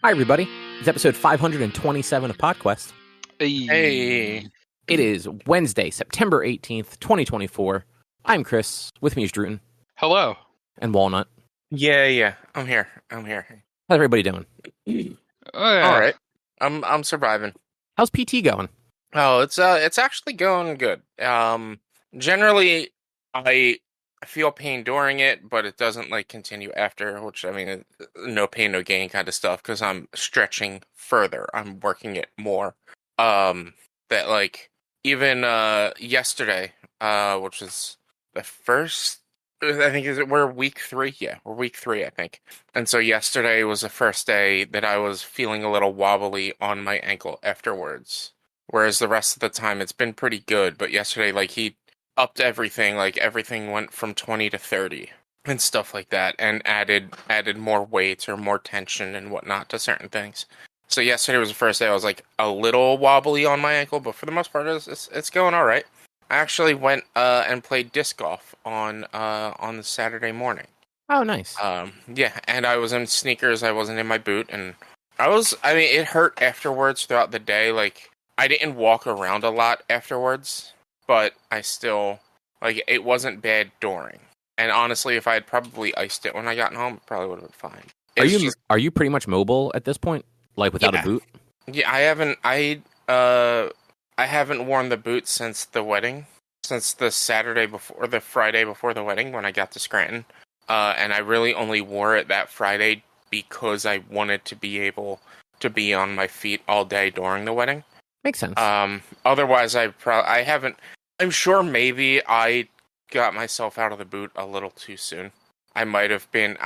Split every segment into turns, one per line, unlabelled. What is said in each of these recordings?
Hi, everybody. It's episode 527 of PodQuest.
Hey.
It is Wednesday, September 18th, 2024. I'm Chris. With me is Drootin.
Hello.
And Walnut.
Yeah. I'm here.
How's everybody doing?
Oh, yeah.
All right. I'm surviving.
How's PT going?
Oh, it's actually going good. Generally, I feel pain during it, but it doesn't continue after. Which I mean, no pain, no gain kind of stuff. Because I'm stretching further. I'm working it more. That even yesterday, which is the first. I think we're week 3. Yeah, we're week 3, I think. And so yesterday was the first day that I was feeling a little wobbly on my ankle afterwards. Whereas the rest of the time it's been pretty good. But yesterday, he upped everything. Everything went from 20 to 30 and stuff like that, and added more weights or more tension and whatnot to certain things. So yesterday was the first day I was a little wobbly on my ankle, but for the most part it's going all right. I actually went and played disc golf on the Saturday morning.
Oh, nice.
Yeah, and I was in sneakers. I wasn't in my boot, and it hurt afterwards throughout the day. I didn't walk around a lot afterwards, but I still it wasn't bad during. And honestly, if I had probably iced it when I got home, it probably would have been fine.
Are you pretty much mobile at this point? Without a boot?
Yeah, I haven't worn the boot since the wedding, since the Friday before the wedding when I got to Scranton. And I really only wore it that Friday because I wanted to be able to be on my feet all day during the wedding.
Makes sense.
Otherwise, I haven't. I'm sure maybe I got myself out of the boot a little too soon. I might have been.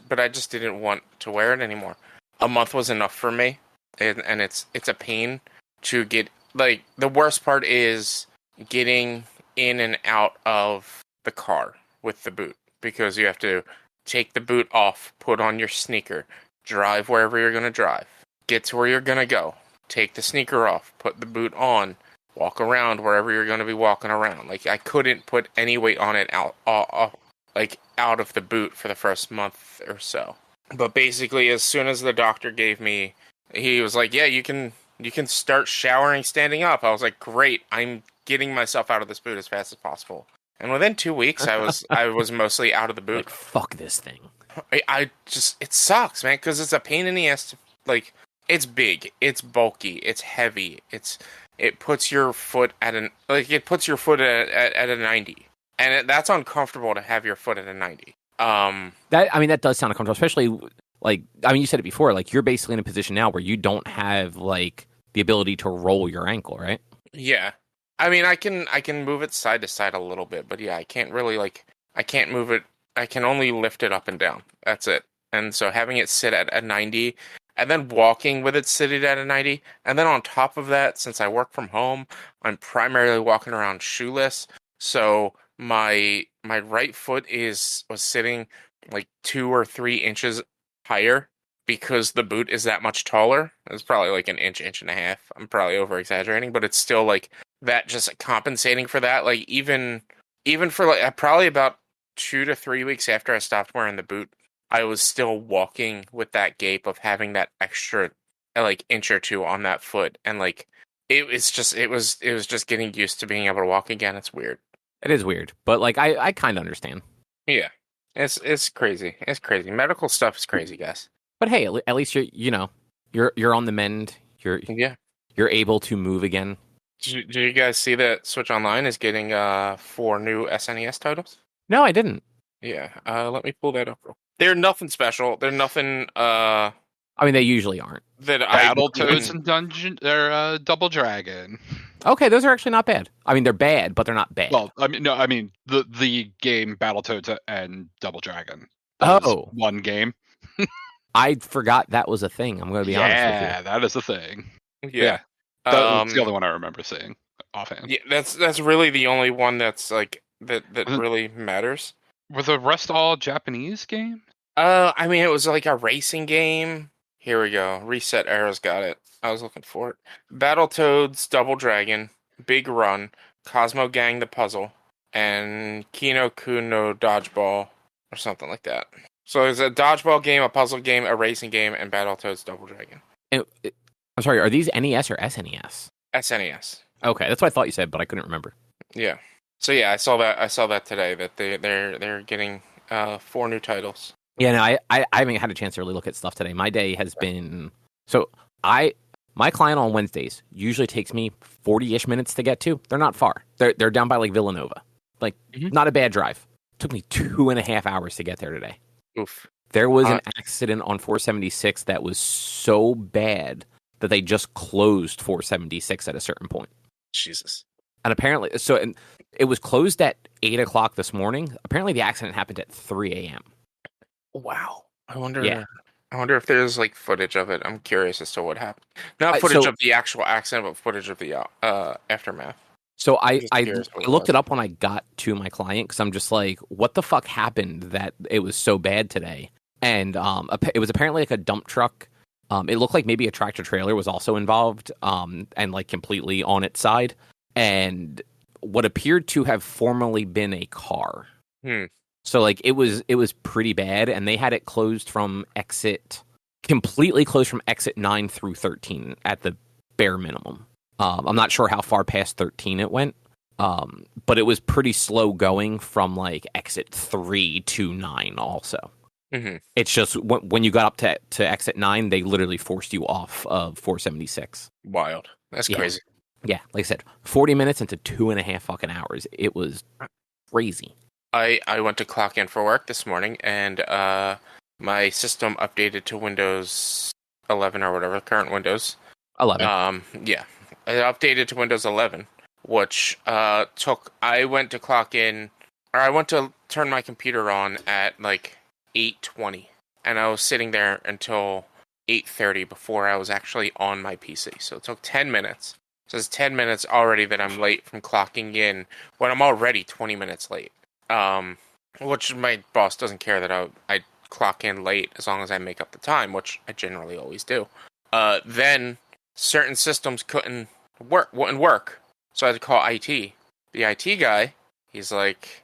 But I just didn't want to wear it anymore. A month was enough for me, and it's a pain to get. The worst part is getting in and out of the car with the boot, because you have to take the boot off, put on your sneaker, drive wherever you're going to drive, get to where you're going to go, take the sneaker off, put the boot on, walk around wherever you're going to be walking around. I couldn't put any weight on it out of the boot for the first month or so. But basically, as soon as the doctor he was like, yeah, you can start showering standing up. I was like, great, I'm getting myself out of this boot as fast as possible. And within 2 weeks, I was mostly out of the boot.
Fuck this thing.
It sucks, man, because it's a pain in the ass. It's big, it's bulky, it's heavy. It puts your foot at a 90, and that's uncomfortable to have your foot at a 90.
That does sound uncomfortable, especially you said it before, you're basically in a position now where you don't have the ability to roll your ankle, right?
Yeah. I can move it side to side a little bit, but yeah, I can't really I can't move it. I can only lift it up and down. That's it. And so having it sit at a 90 and then walking with it sitting at a 90, and then on top of that, since I work from home, I'm primarily walking around shoeless. So my right foot was sitting 2 or 3 inches higher because the boot is that much taller. It's probably an inch and a half. I'm probably over exaggerating, but it's still that, just compensating for that. Even for probably about 2 to 3 weeks after I stopped wearing the boot, I was still walking with that gape of having that extra inch or 2 on that foot, and it was just getting used to being able to walk again. It's weird.
It is weird, but I kind of understand.
Yeah, it's crazy. It's crazy. Medical stuff is crazy, guys.
But hey, at least you're on the mend. You're able to move again.
Did you guys see that Switch Online is getting 4 new SNES titles?
No, I didn't.
Yeah, let me pull that up. They're nothing special. They're nothing.
They usually aren't.
Battletoads and Dungeon. They're Double Dragon.
Okay, those are actually not bad. They're bad, but they're not bad.
Well, the game Battletoads and Double Dragon.
Oh,
one game.
I forgot that was a thing. I'm going to be honest with you.
Yeah, that is a thing.
Yeah.
That's the only one I remember seeing offhand.
Yeah, that's really the only one that's that really matters.
Were the rest all Japanese games?
It was a racing game. Here we go. Reset Arrows got it. I was looking for it. Battletoads, Double Dragon, Big Run, Cosmo Gang the Puzzle, and Kino Kun no Dodgeball, or something like that. So there's a dodgeball game, a puzzle game, a racing game, and Battletoads Double Dragon.
I'm sorry, are these NES or SNES?
SNES.
Okay, that's what I thought you said, but I couldn't remember.
Yeah. So yeah, I saw that today that they're getting 4 new titles.
Yeah, no, I haven't had a chance to really look at stuff today. My day has been my client on Wednesdays usually takes me 40-ish minutes to get to. They're not far. They're down by like Villanova. Like not a bad drive. Took me 2.5 hours to get there today.
Oof.
There was an accident on 476 that was so bad that they just closed 476 at a certain point.
Jesus.
And apparently, it was closed at 8 o'clock this morning. Apparently, the accident happened at 3 a.m.
Wow. I wonder.
Yeah.
I wonder if there's like footage of it. I'm curious as to what happened. Not footage of the actual accident, but footage of the aftermath.
So I looked it up when I got to my client because I'm just like, what the fuck happened that it was so bad today? And it was apparently like a dump truck. It looked like maybe a tractor trailer was also involved and like completely on its side. And what appeared to have formerly been a car. So like it was pretty bad, and they had it completely closed from exit 9 through 13 at the bare minimum. I'm not sure how far past 13 it went, but it was pretty slow going from like exit 3 to 9 also. Mm-hmm. It's just when you got up to exit 9, they literally forced you off of 476.
Wild. That's crazy.
Yeah, like I said, 40 minutes into 2.5 fucking hours. It was crazy.
I went to clock in for work this morning, and my system updated to Windows 11 or whatever, current Windows.
11.
Yeah. It updated to Windows 11, which I went to clock in, or I went to turn my computer on at like 8:20, and I was sitting there until 8:30 before I was actually on my PC. So it took 10 minutes. So it's 10 minutes already that I'm late from clocking in when I'm already 20 minutes late. Which my boss doesn't care that I clock in late as long as I make up the time, which I generally always do. Then certain systems wouldn't work. So I had to call IT. The IT guy, he's like,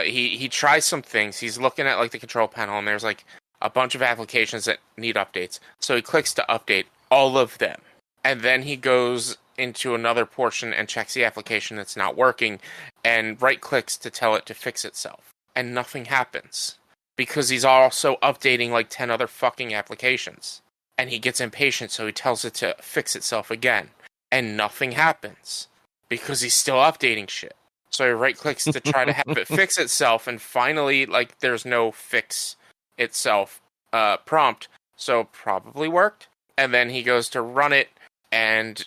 he tries some things. He's looking at like the control panel, and there's like a bunch of applications that need updates. So he clicks to update all of them. And then he goes into another portion and checks the application that's not working and right clicks to tell it to fix itself. And nothing happens. Because he's also updating like 10 other fucking applications. And he gets impatient, so he tells it to fix itself again. And nothing happens. Because he's still updating shit. So he right clicks to try to have it fix itself, and finally, like, there's no fix itself prompt. So probably worked. And then he goes to run it, and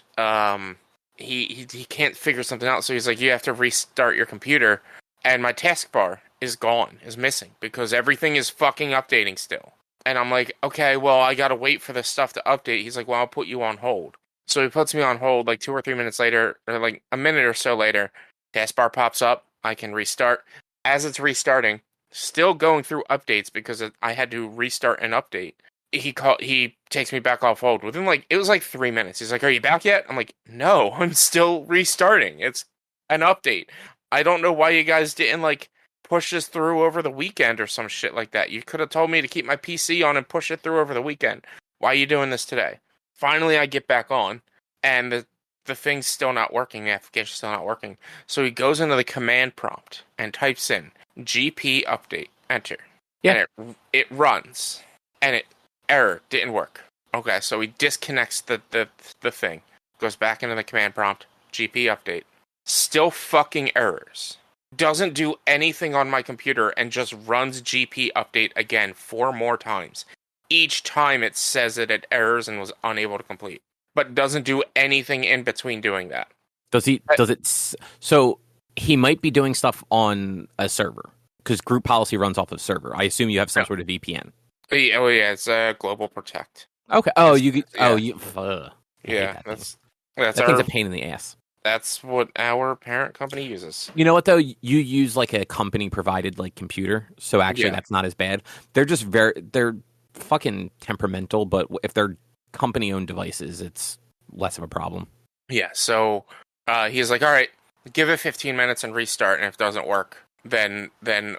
he can't figure something out. So he's like, you have to restart your computer. And my taskbar is gone, is missing, because everything is fucking updating still. And I'm like, okay, well, I gotta wait for this stuff to update. He's like, well, I'll put you on hold. So he puts me on hold like 2 or 3 minutes later, or like a minute or so later. Taskbar pops up. I can restart. As it's restarting, still going through updates because I had to restart and update. He takes me back off hold within it was like 3 minutes. He's like, "Are you back yet?" I'm like, "No, I'm still restarting. It's an update. I don't know why you guys didn't push this through over the weekend or some shit like that. You could have told me to keep my PC on and push it through over the weekend. Why are you doing this today?" Finally, I get back on, and the thing's still not working. The application's still not working. So he goes into the command prompt and types in GP update, enter.
Yeah.
And it runs. And error, didn't work. Okay, so he disconnects the thing. Goes back into the command prompt, GP update. Still fucking errors. Doesn't do anything on my computer and just runs GP update again 4 more times. Each time it says that it errors and was unable to complete. But doesn't do anything in between doing that.
So he might be doing stuff on a server because group policy runs off of server. I assume you have some sort of VPN.
Oh yeah, it's Global Protect.
Okay. Oh,
yeah, that's
thing's a pain in the ass.
That's what our parent company uses.
You know what though? You use a company provided computer, so actually that's not as bad. They're just they're fucking temperamental, but if they're company owned devices, it's less of a problem. Yeah.
So he's like, all right, give it 15 minutes and restart, and if it doesn't work, then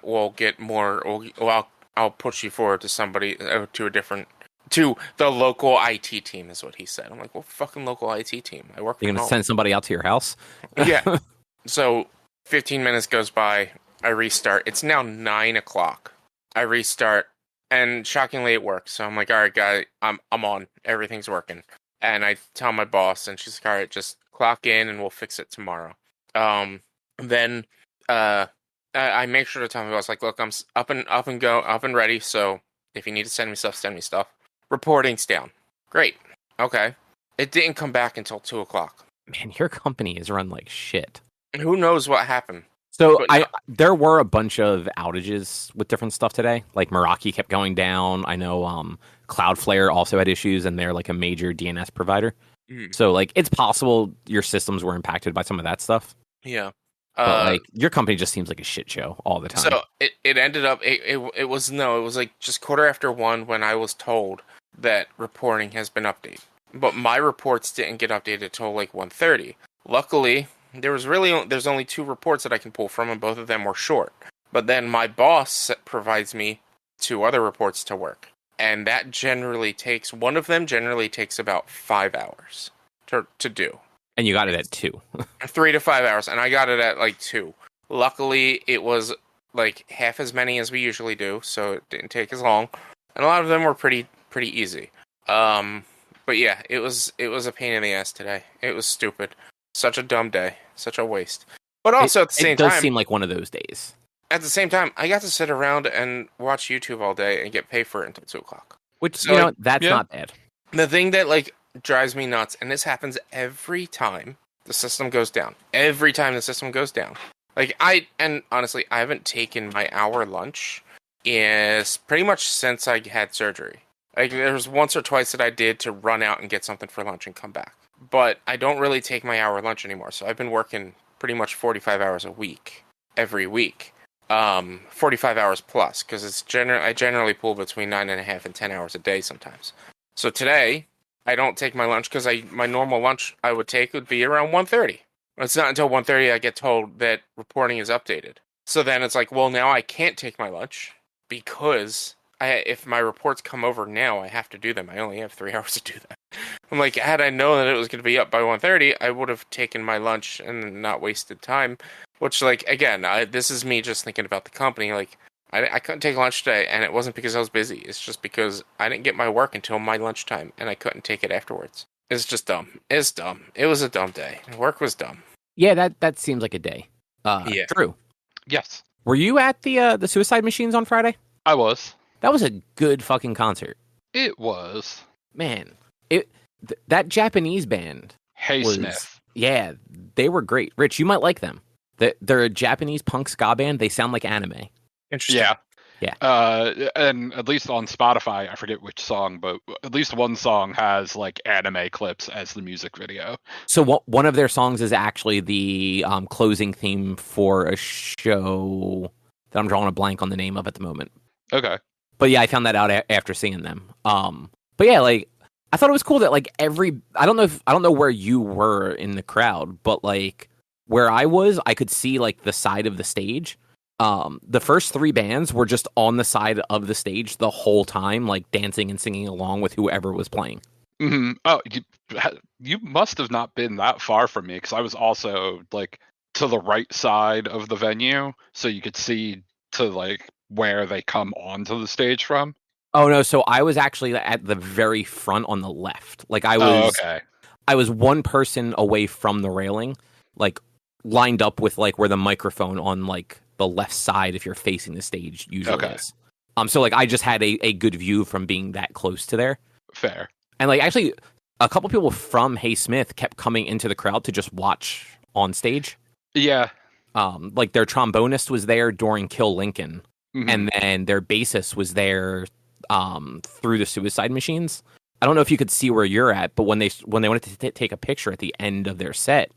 we'll get more. I'll I'll push you forward to somebody to the local IT team is what he said. I'm like, well, fucking local IT team. I work from
You're gonna
home.
send somebody out to your house?
Yeah. So 15 minutes goes by. I restart. It's now 9 o'clock. I restart, and shockingly, it works. So I'm like, all right, guy, I'm on. Everything's working. And I tell my boss, and she's like, all right, just clock in, and we'll fix it tomorrow. Then I make sure to tell my boss, like, look, I'm up and ready. So if you need to send me stuff, send me stuff. Reporting's down. Great. Okay. It didn't come back until 2 o'clock.
Man, your company is run like shit.
Who knows what happened?
So there were a bunch of outages with different stuff today. Like Meraki kept going down. I know Cloudflare also had issues, and they're like a major DNS provider. So like it's possible your systems were impacted by some of that stuff.
Yeah.
But like your company just seems like a shit show all the time.
So it ended up it was like just 1:15 when I was told that reporting has been updated. But my reports didn't get updated till like 1:30. Luckily, there's only 2 reports that I can pull from, and both of them were short. But then my boss provides me 2 other reports to work, and that one of them generally takes about 5 hours to do.
And you got it at 2.
3 to 5 hours, and I got it at like 2. Luckily, it was like half as many as we usually do, so it didn't take as long, and a lot of them were pretty easy. But yeah, it was a pain in the ass today. It was stupid. Such a dumb day. Such a waste. But also at the same time,
it does seem like one of those days.
At the same time, I got to sit around and watch YouTube all day and get paid for it until 2 o'clock.
Which, so, that's not bad.
The thing that like drives me nuts, and this happens every time the system goes down. Every time the system goes down. Like honestly, I haven't taken my hour lunch pretty much since I had surgery. Like there was once or twice that I did to run out and get something for lunch and come back. But I don't really take my hour lunch anymore. So I've been working pretty much 45 hours a week, every week. 45 hours plus, because I generally pull between 9.5 and 10 hours a day sometimes. So today, I don't take my lunch because my normal lunch I would take would be around 1:30. It's not until 1:30 I get told that reporting is updated. So then it's like, well, now I can't take my lunch because if my reports come over now, I have to do them. I only have 3 hours to do that. I'm like, had I known that it was going to be up by 1:30, I would have taken my lunch and not wasted time. Which, like, again, this is me just thinking about the company. Like, I couldn't take lunch today, and it wasn't because I was busy. It's just because I didn't get my work until my lunchtime, and I couldn't take it afterwards. It's just dumb. It's dumb. It was a dumb day. Work was dumb.
Yeah, that seems like a day.
Yeah.
Drew.
Yes.
Were you at the Suicide Machines on Friday?
I was.
That was a good fucking concert.
It was.
Man, that Japanese band.
Hey
was,
Smith.
Yeah, they were great. Rich, you might like them. They're a Japanese punk ska band. They sound like anime.
Interesting.
Yeah.
And at least on Spotify, I forget which song, but at least one song has like anime clips as the music video.
So one of their songs is actually the closing theme for a show that I'm drawing a blank on the name of at the moment.
Okay.
But yeah, I found that out after seeing them. But yeah, like I thought it was cool that like I don't know where you were in the crowd, but like where I was, I could see like the side of the stage. The first 3 bands were just on the side of the stage the whole time, like dancing and singing along with whoever was playing.
Mm-hmm. Oh, you must have not been that far from me, because I was also like to the right side of the venue, so you could see to like where they come onto the stage from.
Oh no, so I was actually at the very front on the left. Like I was one person away from the railing, like lined up with like where the microphone on like the left side if you're facing the stage usually is. So like I just had a good view from being that close to there.
Fair.
And like actually a couple people from Hey Smith kept coming into the crowd to just watch on stage.
Yeah.
Like their trombonist was there during Kill Lincoln, and then their bassist was there through the Suicide Machines. I don't know if you could see where you're at, but when they wanted to take a picture at the end of their set,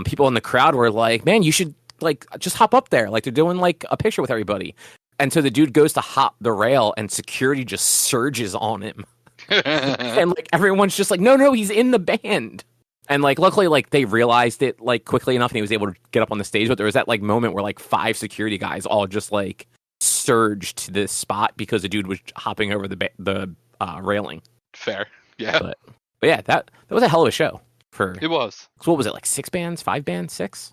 people in the crowd were like, "Man, you should like just hop up there." Like they're doing like a picture with everybody. And so the dude goes to hop the rail, and security just surges on him. And like everyone's just like, no, he's in the band. And like luckily like they realized it like quickly enough, and he was able to get up on the stage. But there was that like moment where like 5 security guys all just like surge to this spot because a dude was hopping over the railing.
Fair, yeah.
But yeah, that was a hell of a show.
It was.
So what was it, like 6 bands, 5 bands, 6?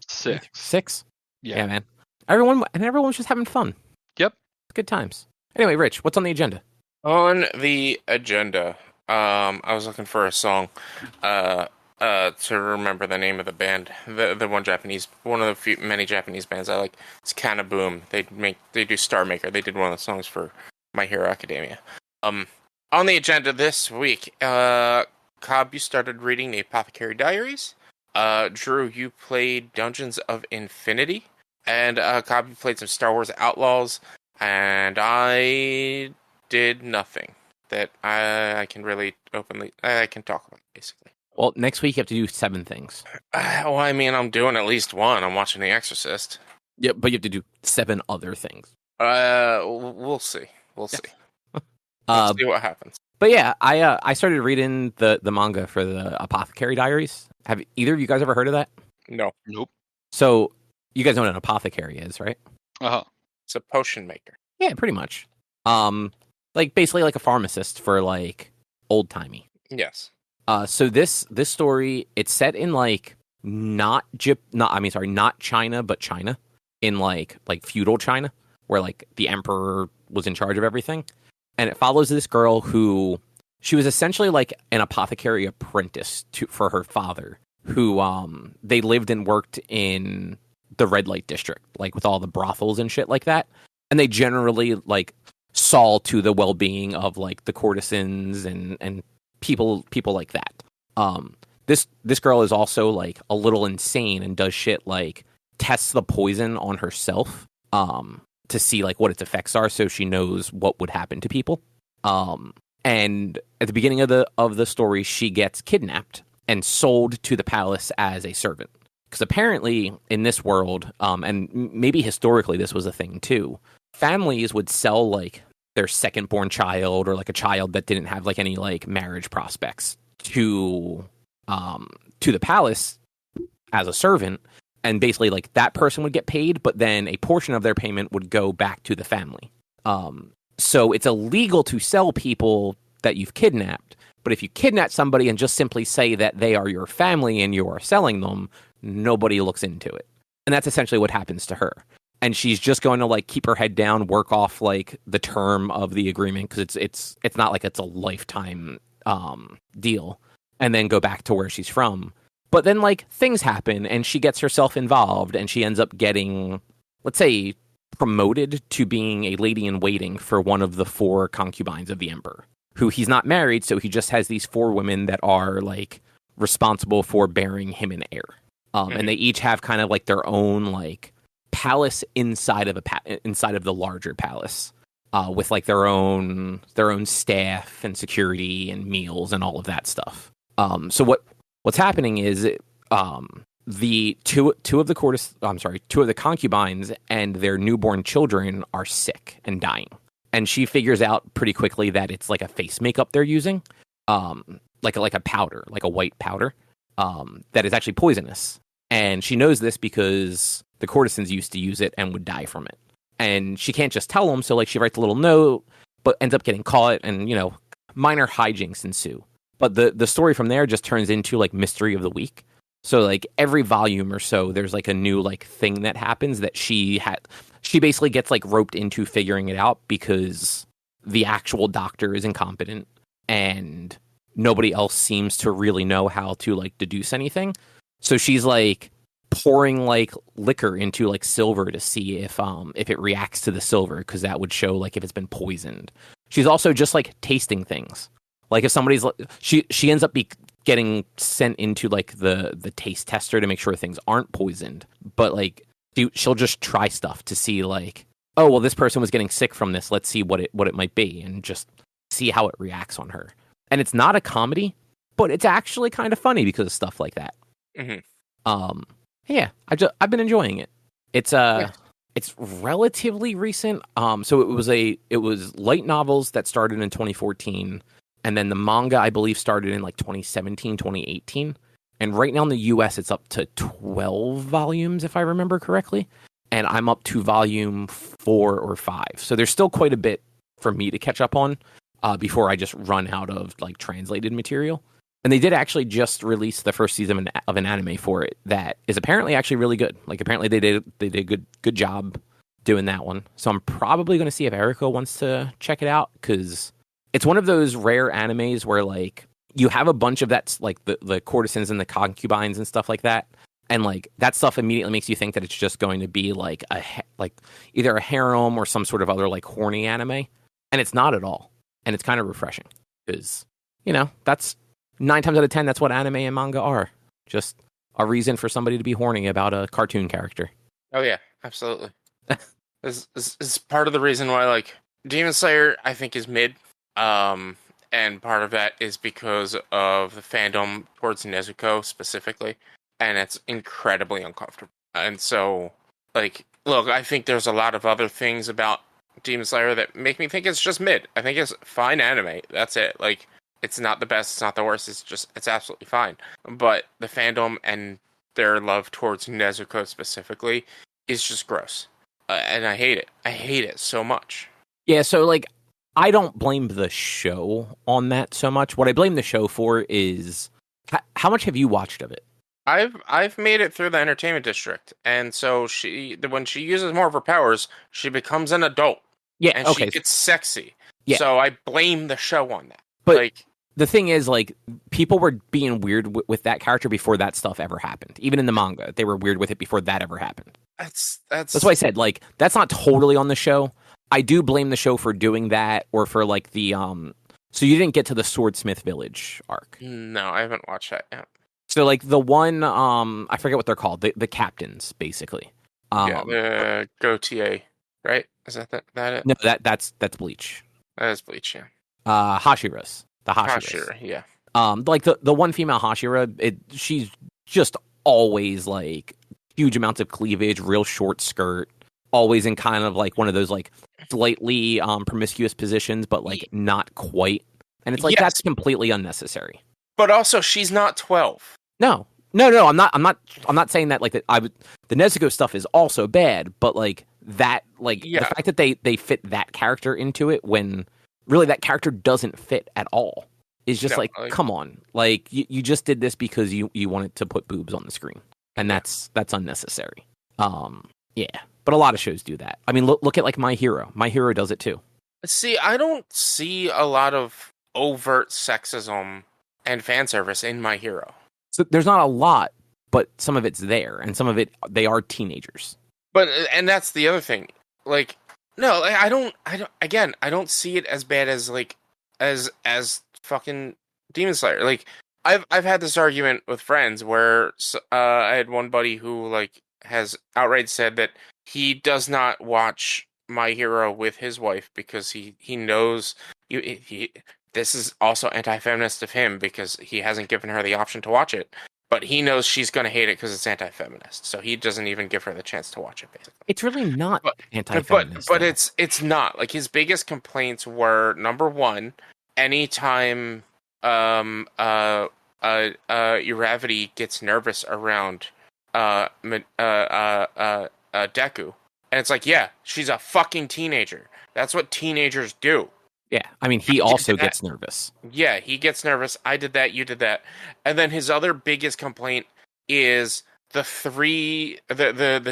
6.
Yeah, man. Everyone was just having fun.
Yep.
Good times. Anyway, Rich, what's on the agenda?
On the agenda, I was looking for a song to remember the name of the band. The one of the many Japanese bands I like. It's Kana Boom. They do Star Maker. They did one of the songs for My Hero Academia. On the agenda this week, Cobb, you started reading the Apothecary Diaries. Drew, you played Dungeons of Infinity. And Cobb, you played some Star Wars Outlaws. And I did nothing that I can really I can talk about, basically.
Well, next week you have to do 7 things.
Well, I mean, I'm doing at least one. I'm watching The Exorcist.
Yeah, but you have to do 7 other things.
We'll see. We'll see. Let's see what happens.
But yeah, I started reading the manga for the Apothecary Diaries. Have either of you guys ever heard of that?
No.
Nope.
So you guys know what an apothecary is, right?
Uh-huh.
It's a potion maker.
Yeah, pretty much. Like basically like a pharmacist for like old timey.
Yes.
So this story, it's set in like not China, but China, in like feudal China, where like the emperor was in charge of everything, and it follows this girl who she was essentially like an apothecary apprentice for her father, who they lived and worked in the red light district, like with all the brothels and shit like that, and they generally like saw to the well-being of like the courtesans and people like that. This girl is also like a little insane and does shit like tests the poison on herself to see like what its effects are, so she knows what would happen to people. And at the beginning of the story, she gets kidnapped and sold to the palace as a servant, because apparently in this world, and maybe historically this was a thing too, families would sell like their second born child or like a child that didn't have like any like marriage prospects to the palace as a servant, and basically like that person would get paid, but then a portion of their payment would go back to the family. So it's illegal to sell people that you've kidnapped, but if you kidnap somebody and just simply say that they are your family and you are selling them, nobody looks into it. And that's essentially what happens to her. And she's just going to like keep her head down, work off like the term of the agreement, because it's not like it's a lifetime deal, and then go back to where she's from. But then like things happen and she gets herself involved, and she ends up getting, let's say, promoted to being a lady in waiting for one of the 4 concubines of the emperor, who he's not married, so he just has these 4 women that are like responsible for bearing him an heir. And they each have kind of like their own like palace inside of the larger palace, with like their own staff and security and meals and all of that stuff. So what's happening is the two of the concubines and their newborn children are sick and dying, and she figures out pretty quickly that it's like a face makeup they're using, like a powder, like a white powder, that is actually poisonous. And she knows this because the courtesans used to use it and would die from it. And she can't just tell them, so like she writes a little note, but ends up getting caught, and minor hijinks ensue. But the story from there just turns into like mystery of the week. So like every volume or so, there's like a new like thing that happens that she basically gets like roped into figuring it out, because the actual doctor is incompetent and nobody else seems to really know how to like deduce anything. So she's like pouring like liquor into like silver to see if it reacts to the silver, because that would show like if it's been poisoned. She's also just like tasting things. Like if somebody's she ends up getting sent into like the taste tester to make sure things aren't poisoned. But like she'll just try stuff to see like, oh well, this person was getting sick from this. Let's see what it might be, and just see how it reacts on her. And it's not a comedy, but it's actually kind of funny because of stuff like that.
Mm-hmm.
Yeah, I've been enjoying it. It's It's relatively recent. So it was light novels that started in 2014, and then the manga I believe started in like 2017, 2018. And right now in the US it's up to 12 volumes if I remember correctly. and I'm up to volume 4 or 5. So there's still quite a bit for me to catch up on before I just run out of like translated material. And they did actually just release the first season of an anime for it that is apparently actually really good. Like apparently they did a good job doing that one. So I'm probably going to see if Erica wants to check it out, because it's one of those rare animes where like you have a bunch of that's like the courtesans and the concubines and stuff like that. And like that stuff immediately makes you think that it's just going to be like either a harem or some sort of other like horny anime. And it's not at all. And it's kind of refreshing because, that's 9 times out of 10, that's what anime and manga are. Just a reason for somebody to be horny about a cartoon character.
Oh, yeah, absolutely. This is part of the reason why, like, Demon Slayer, I think, is mid. And part of that is because of the fandom towards Nezuko specifically. And it's incredibly uncomfortable. And so, like, look, I think there's a lot of other things about Demon Slayer that make me think it's just mid. I think it's fine anime. That's it. Like, it's not the best, it's not the worst, it's absolutely fine. But the fandom and their love towards Nezuko specifically is just gross. And I hate it. I hate it so much.
Yeah, so, like, I don't blame the show on that so much. What I blame the show for is, how much have you watched of it?
I've made it through the entertainment district, and so when she uses more of her powers, she becomes an adult.
Yeah,
and
okay.
She gets sexy.
Yeah.
So I blame the show on that.
But
like,
the thing is, like, people were being weird with that character before that stuff ever happened. Even in the manga, they were weird with it before that ever happened.
That's
why I said, like, that's not totally on the show. I do blame the show for doing that, or for like the So you didn't get to the Swordsmith Village arc.
No, I haven't watched that yet.
So like the one, I forget what they're called, the captains, basically.
Yeah, the Gautier, right? Is that it?
No, that's Bleach.
That is Bleach, yeah.
Hashiras, the Hashiras.
Hashira, yeah.
Like the one female Hashira, she's just always like huge amounts of cleavage, real short skirt, always in kind of like one of those like slightly promiscuous positions, but like not quite. And it's like, that's completely unnecessary.
But also, she's not 12.
No, I'm not saying that, like, that the Nezuko stuff is also bad, but like that, like, the fact that they fit that character into it when really that character doesn't fit at all is just like, come on, like you just did this because you wanted to put boobs on the screen, and that's unnecessary. Yeah, but a lot of shows do that. I mean, look at like My Hero. My Hero does it too.
See, I don't see a lot of overt sexism and fan service in My Hero.
So there's not a lot, but some of it's there, and some of it, they are teenagers.
But, and that's the other thing. Like, no, like, I don't see it as bad as, like, as fucking Demon Slayer. Like, I've had this argument with friends where I had one buddy who, like, has outright said that he does not watch My Hero with his wife because he knows this is also anti-feminist of him because he hasn't given her the option to watch it, but he knows she's going to hate it because it's anti-feminist, so he doesn't even give her the chance to watch it, basically.
It's really not anti-feminist.
But it's not. Like, his biggest complaints were, number one, anytime Uravity gets nervous around Deku, and it's like, yeah, she's a fucking teenager. That's what teenagers do.
Yeah, I mean, he also gets nervous.
Yeah, he gets nervous. I did that, you did that. And then his other biggest complaint is the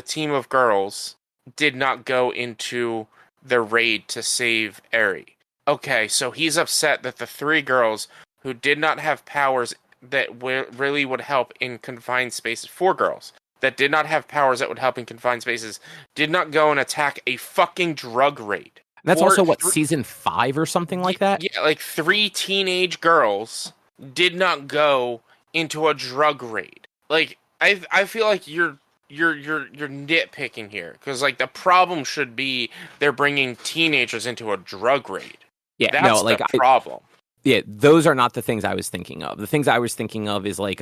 team of girls did not go into the raid to save Eri. Okay, so he's upset that the 3 girls who did not have powers that really would help in confined spaces, 4 girls that did not have powers that would help in confined spaces, did not go and attack a fucking drug raid.
That's also, season 5 or something like that?
Yeah, like 3 teenage girls did not go into a drug raid. Like, I feel like you're nitpicking here, because like the problem should be they're bringing teenagers into a drug raid.
Yeah,
that's the problem.
Yeah, those are not the things I was thinking of. The things I was thinking of is like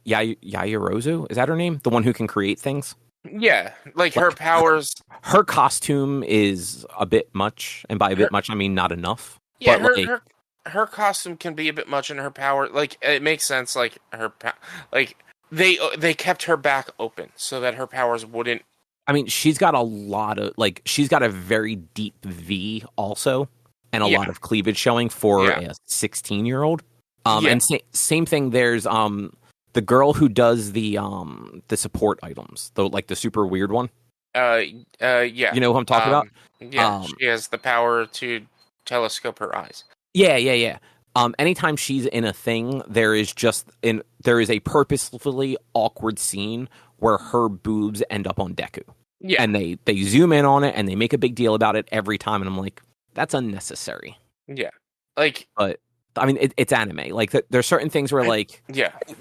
Yayarozu, is that her name? The one who can create things?
Yeah, like her powers.
Her costume is a bit much, and by a bit much, I mean not enough.
Yeah,
but
her costume can be a bit much, and her power, like, it makes sense. Like they kept her back open so that her powers wouldn't
I mean, she's got a lot of she's got a very deep V also, and a lot of cleavage showing for a 16-year-old. And same thing. There's the girl who does the support items, the super weird one.
Yeah.
You know who I'm talking about?
Yeah, she has the power to telescope her eyes.
Yeah. Anytime she's in a thing, there is a purposefully awkward scene where her boobs end up on Deku. Yeah. And they zoom in on it and they make a big deal about it every time, and I'm like, that's unnecessary.
Yeah.
But I mean, it's anime. There's certain things where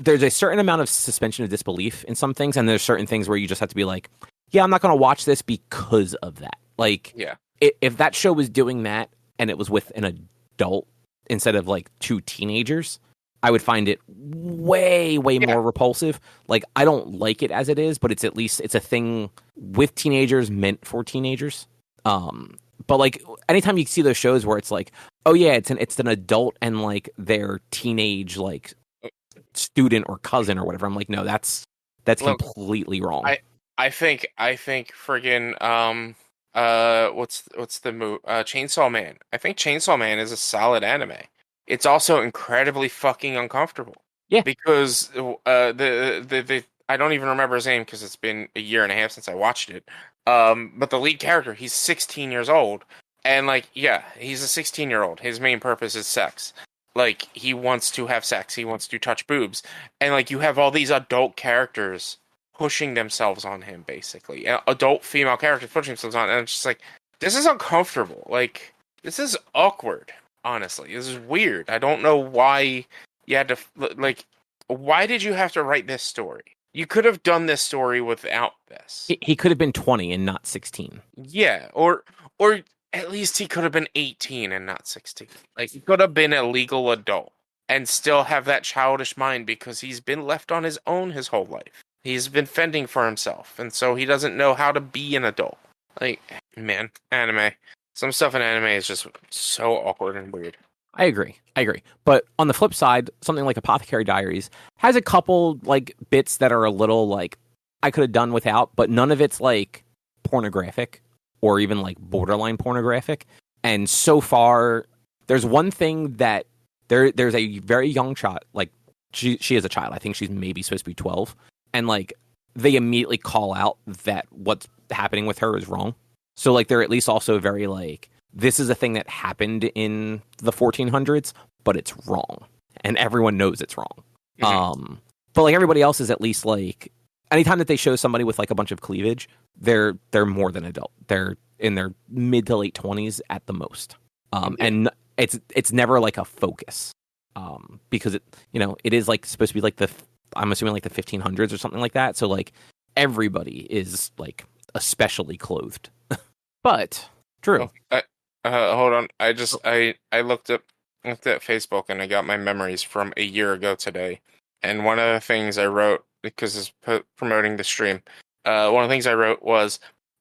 there's a certain amount of suspension of disbelief in some things, and there's certain things where you just have to be like, yeah, I'm not going to watch this because of that. If that show was doing that and it was with an adult instead of two teenagers, I would find it way more repulsive. I don't like it as it is, but it's a thing with teenagers, meant for teenagers. But anytime you see those shows where it's oh yeah, it's an adult and their teenage student or cousin or whatever, I'm like, no, that's completely wrong.
I think friggin' what's the move? Chainsaw Man. I think Chainsaw Man is a solid anime. It's also incredibly fucking uncomfortable.
Yeah.
Because the I don't even remember his name because it's been a year and a half since I watched it. But the lead character, he's 16 years old, and he's a 16-year-old. His main purpose is sex. He wants to have sex. He wants to touch boobs, and you have all these adult characters pushing themselves on him, basically. Adult female characters pushing themselves on, and it's just this is uncomfortable. This is awkward. Honestly, this is weird. I don't know why you had to why did you have to write this story? You could have done this story without this.
He could have been 20 and not 16.
Yeah, or at least he could have been 18 and not 16. He could have been a legal adult and still have that childish mind because he's been left on his own his whole life. He's been fending for himself, and so he doesn't know how to be an adult. Man, anime. Some stuff in anime is just so awkward and weird.
I agree. But on the flip side, something like Apothecary Diaries has a couple bits that are a little I could have done without, but none of it's pornographic or even borderline pornographic. And so far, there's one thing that there's a very young child, she is a child. I think she's maybe supposed to be 12, and they immediately call out that what's happening with her is wrong. So they're at least also very this is a thing that happened in the 1400s, but it's wrong, and everyone knows it's wrong. Mm-hmm. But everybody else is at least anytime that they show somebody with a bunch of cleavage, they're more than adult. They're in their mid to late 20s at the most. And it's never a focus. Because it is supposed to be I'm assuming the 1500s or something like that. So everybody is especially clothed. But true.
Hold on. I looked at Facebook and I got my memories from a year ago today. And one of the things I wrote, because it's promoting the stream, one of the things I wrote was,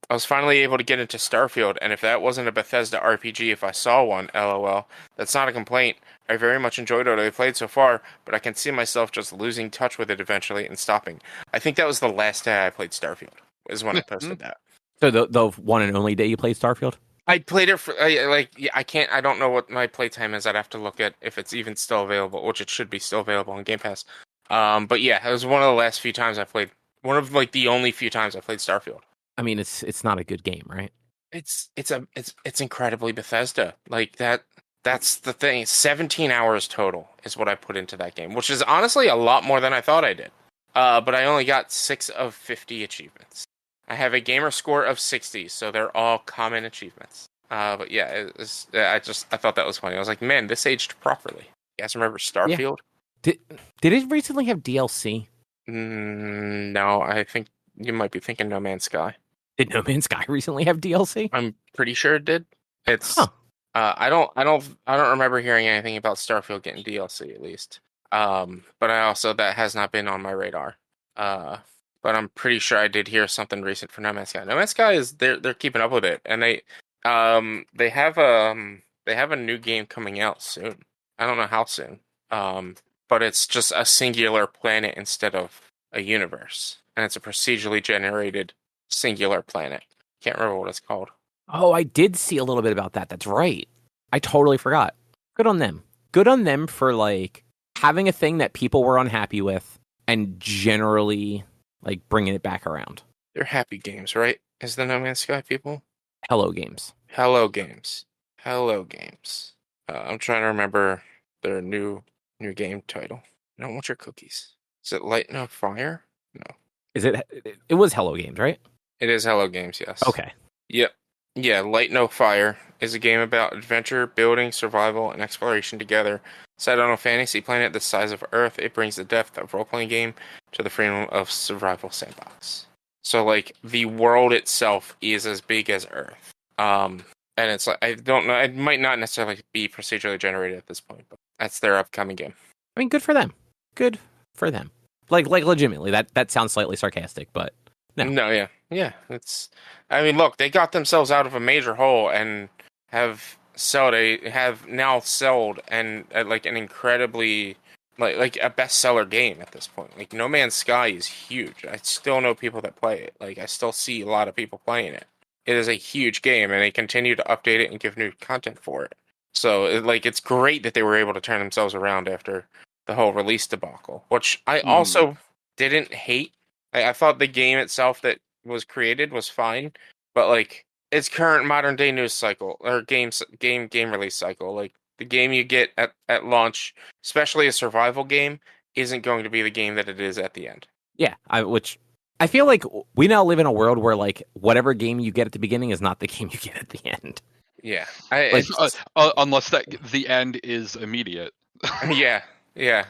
I was finally able to get into Starfield, and if that wasn't a Bethesda RPG, if I saw one, LOL, that's not a complaint. I very much enjoyed what I played so far, but I can see myself just losing touch with it eventually and stopping. I think that was the last day I played Starfield, is when I posted that.
So the one and only day you played Starfield?
I played it for I don't know what my playtime is. I'd have to look at if it's even still available, which it should be still available on Game Pass. But yeah, it was one of the last few times I played. One of the only few times I played Starfield.
I mean, it's not a good game, right?
It's incredibly Bethesda. That's the thing. 17 hours total is what I put into that game, which is honestly a lot more than I thought I did. But I only got 6 of 50 achievements. I have a gamer score of 60, so they're all common achievements. But yeah, I thought that was funny. I was like, man, this aged properly. You guys remember Starfield?
Yeah. Did it recently have DLC?
No, I think you might be thinking No Man's Sky.
Did No Man's Sky recently have DLC?
I'm pretty sure it did. It's I don't remember hearing anything about Starfield getting DLC at least. But that has not been on my radar. But I'm pretty sure I did hear something recent for No Man's Sky. No Man's Sky is they're keeping up with it, and they have a new game coming out soon. I don't know how soon. But it's just a singular planet instead of a universe, and it's a procedurally generated singular planet. Can't remember what it's called.
Oh, I did see a little bit about that. That's right. I totally forgot. Good on them. Good on them for like having a thing that people were unhappy with and generally like bringing it back around.
They're Happy Games, right? Is the No Man's Sky people?
Hello Games.
Hello Games. Hello Games. I'm trying to remember their new game title. I don't want your cookies. Is it Light No Fire? No.
Is it? It was Hello Games, right?
It is Hello Games, yes.
Okay.
Yep. Yeah, Light No Fire is a game about adventure, building, survival, and exploration together. Set on a fantasy planet the size of Earth, it brings the depth of role-playing game to the freedom of survival sandbox. So, like, the world itself is as big as Earth. And it's like, I don't know, it might not necessarily be procedurally generated at this point, but that's their upcoming game.
I mean, good for them. Good for them. Like legitimately, that sounds slightly sarcastic, but no.
Yeah. It's. I mean, look, they got themselves out of a major hole and have now sold and like an incredibly like a bestseller game at this point. Like No Man's Sky is huge. I still know people that play it. Like I still see a lot of people playing it. It is a huge game, and they continue to update it and give new content for it. So it's great that they were able to turn themselves around after the whole release debacle, which I also didn't hate. I thought the game itself that was created was fine, but like its current modern day news cycle or game release cycle, like the game you get at launch, especially a survival game, isn't going to be the game that it is at the end.
Yeah, which I feel like we now live in a world where like whatever game you get at the beginning is not the game you get at the end.
Yeah,
unless the end is immediate.
Yeah.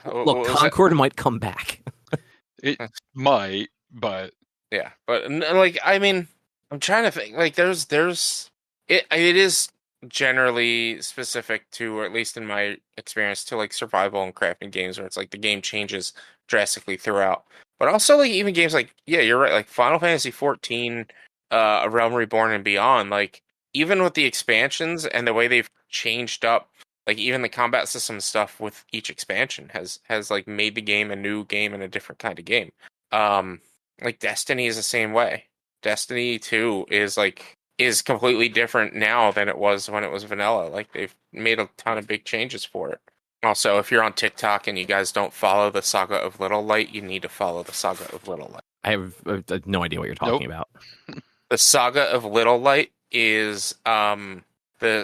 Look, Concord might come back.
It might, but
yeah, but like I mean, I'm trying to think. Like, it is generally specific to, or at least in my experience, to like survival and crafting games where it's like the game changes drastically throughout. But also like even games like, yeah, you're right, like Final Fantasy 14, A Realm Reborn and Beyond, like even with the expansions and the way they've changed up, like even the combat system stuff with each expansion has like made the game a new game and a different kind of game. Like Destiny is the same way. Destiny 2 is completely different now than it was when it was vanilla. Like they've made a ton of big changes for it. Also, if you're on TikTok and you guys don't follow the Saga of Little Light, you need to follow the Saga of Little Light.
I have no idea what you're talking about.
The Saga of Little Light is this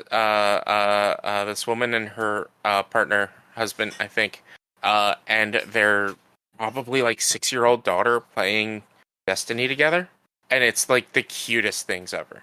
woman and her husband, I think, and their probably like 6-year-old daughter playing Destiny together, and it's like the cutest things ever.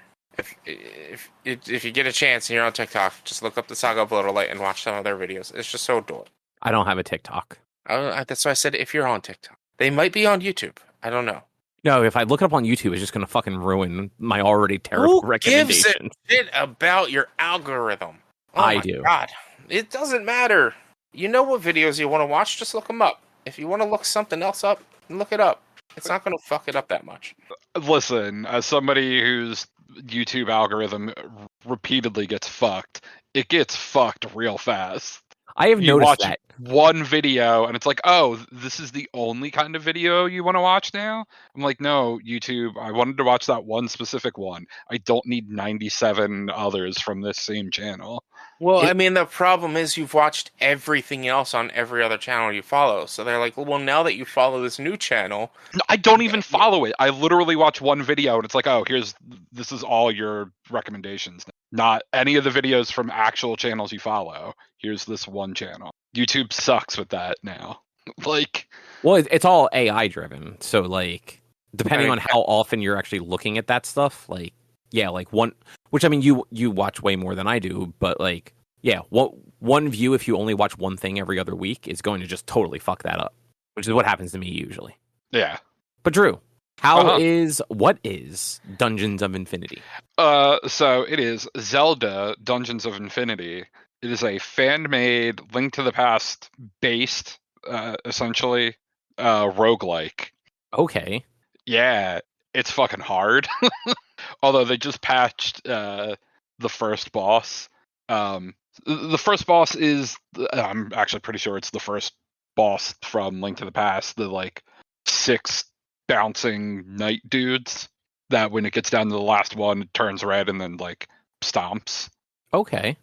If you get a chance and you're on TikTok, just look up the Saga of Little Light and watch some of their videos. It's just so adorable.
I don't have a TikTok.
That's why I said if you're on TikTok. They might be on YouTube. I don't know.
No, if I look it up on YouTube, it's just going to fucking ruin my already terrible recommendations.
Who gives a shit about your algorithm? Oh
I do.
God, it doesn't matter. You know what videos you want to watch? Just look them up. If you want to look something else up, look it up. It's not going to fuck it up that much.
Listen, as somebody whose YouTube algorithm repeatedly gets fucked, it gets fucked real fast.
I have noticed that.
One video and it's like, oh, this is the only kind of video you want to watch now? I'm like, no, YouTube, I wanted to watch that one specific one. I don't need 97 others from this same channel.
Well, I mean, the problem is you've watched everything else on every other channel you follow. So they're like, well, now that you follow this new channel...
No, I don't even follow it. I literally watch one video and it's like, oh, this is all your recommendations. Not any of the videos from actual channels you follow. Here's this one channel. YouTube sucks with that now.
Well, it's all AI driven. So, like, depending on how often you're actually looking at that stuff, like, yeah, like one, which I mean, you watch way more than I do, but like, yeah, one view if you only watch one thing every other week is going to just totally fuck that up, which is what happens to me usually.
Yeah.
But Drew, what is Dungeons of Infinity?
So it is Zelda Dungeons of Infinity. It is a fan-made Link to the Past based, essentially, roguelike.
Okay.
Yeah, it's fucking hard. Although they just patched the first boss. The first boss is, I'm actually pretty sure it's the first boss from Link to the Past. The 6 bouncing knight dudes. that when it gets down to the last one, it turns red and then like stomps.
Okay.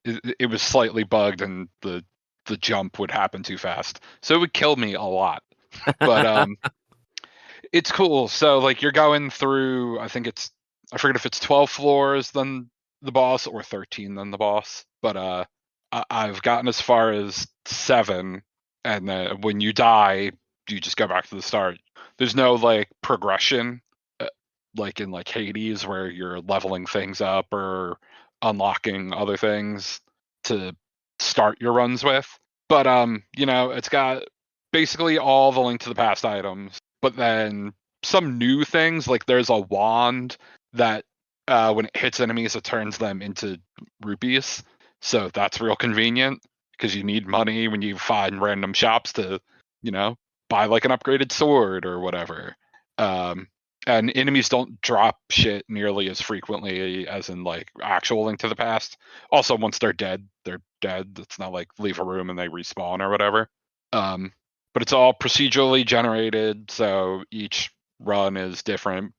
It was slightly bugged and the jump would happen too fast, so it would kill me a lot. But it's cool. So like you're going through, I forget if it's 12 floors then the boss or 13 then the boss, but I've gotten as far as 7, and when you die, you just go back to the start. There's no like progression, like in like Hades where you're leveling things up or unlocking other things to start your runs with. But it's got basically all the Link to the Past items, but then some new things, like there's a wand that when it hits enemies, it turns them into rupees. So that's real convenient because you need money when you find random shops to, buy like an upgraded sword or whatever. And enemies don't drop shit nearly as frequently as in like actual Link to the Past. Also, once they're dead, they're dead. It's not like leave a room and they respawn or whatever. But it's all procedurally generated, so each run is different.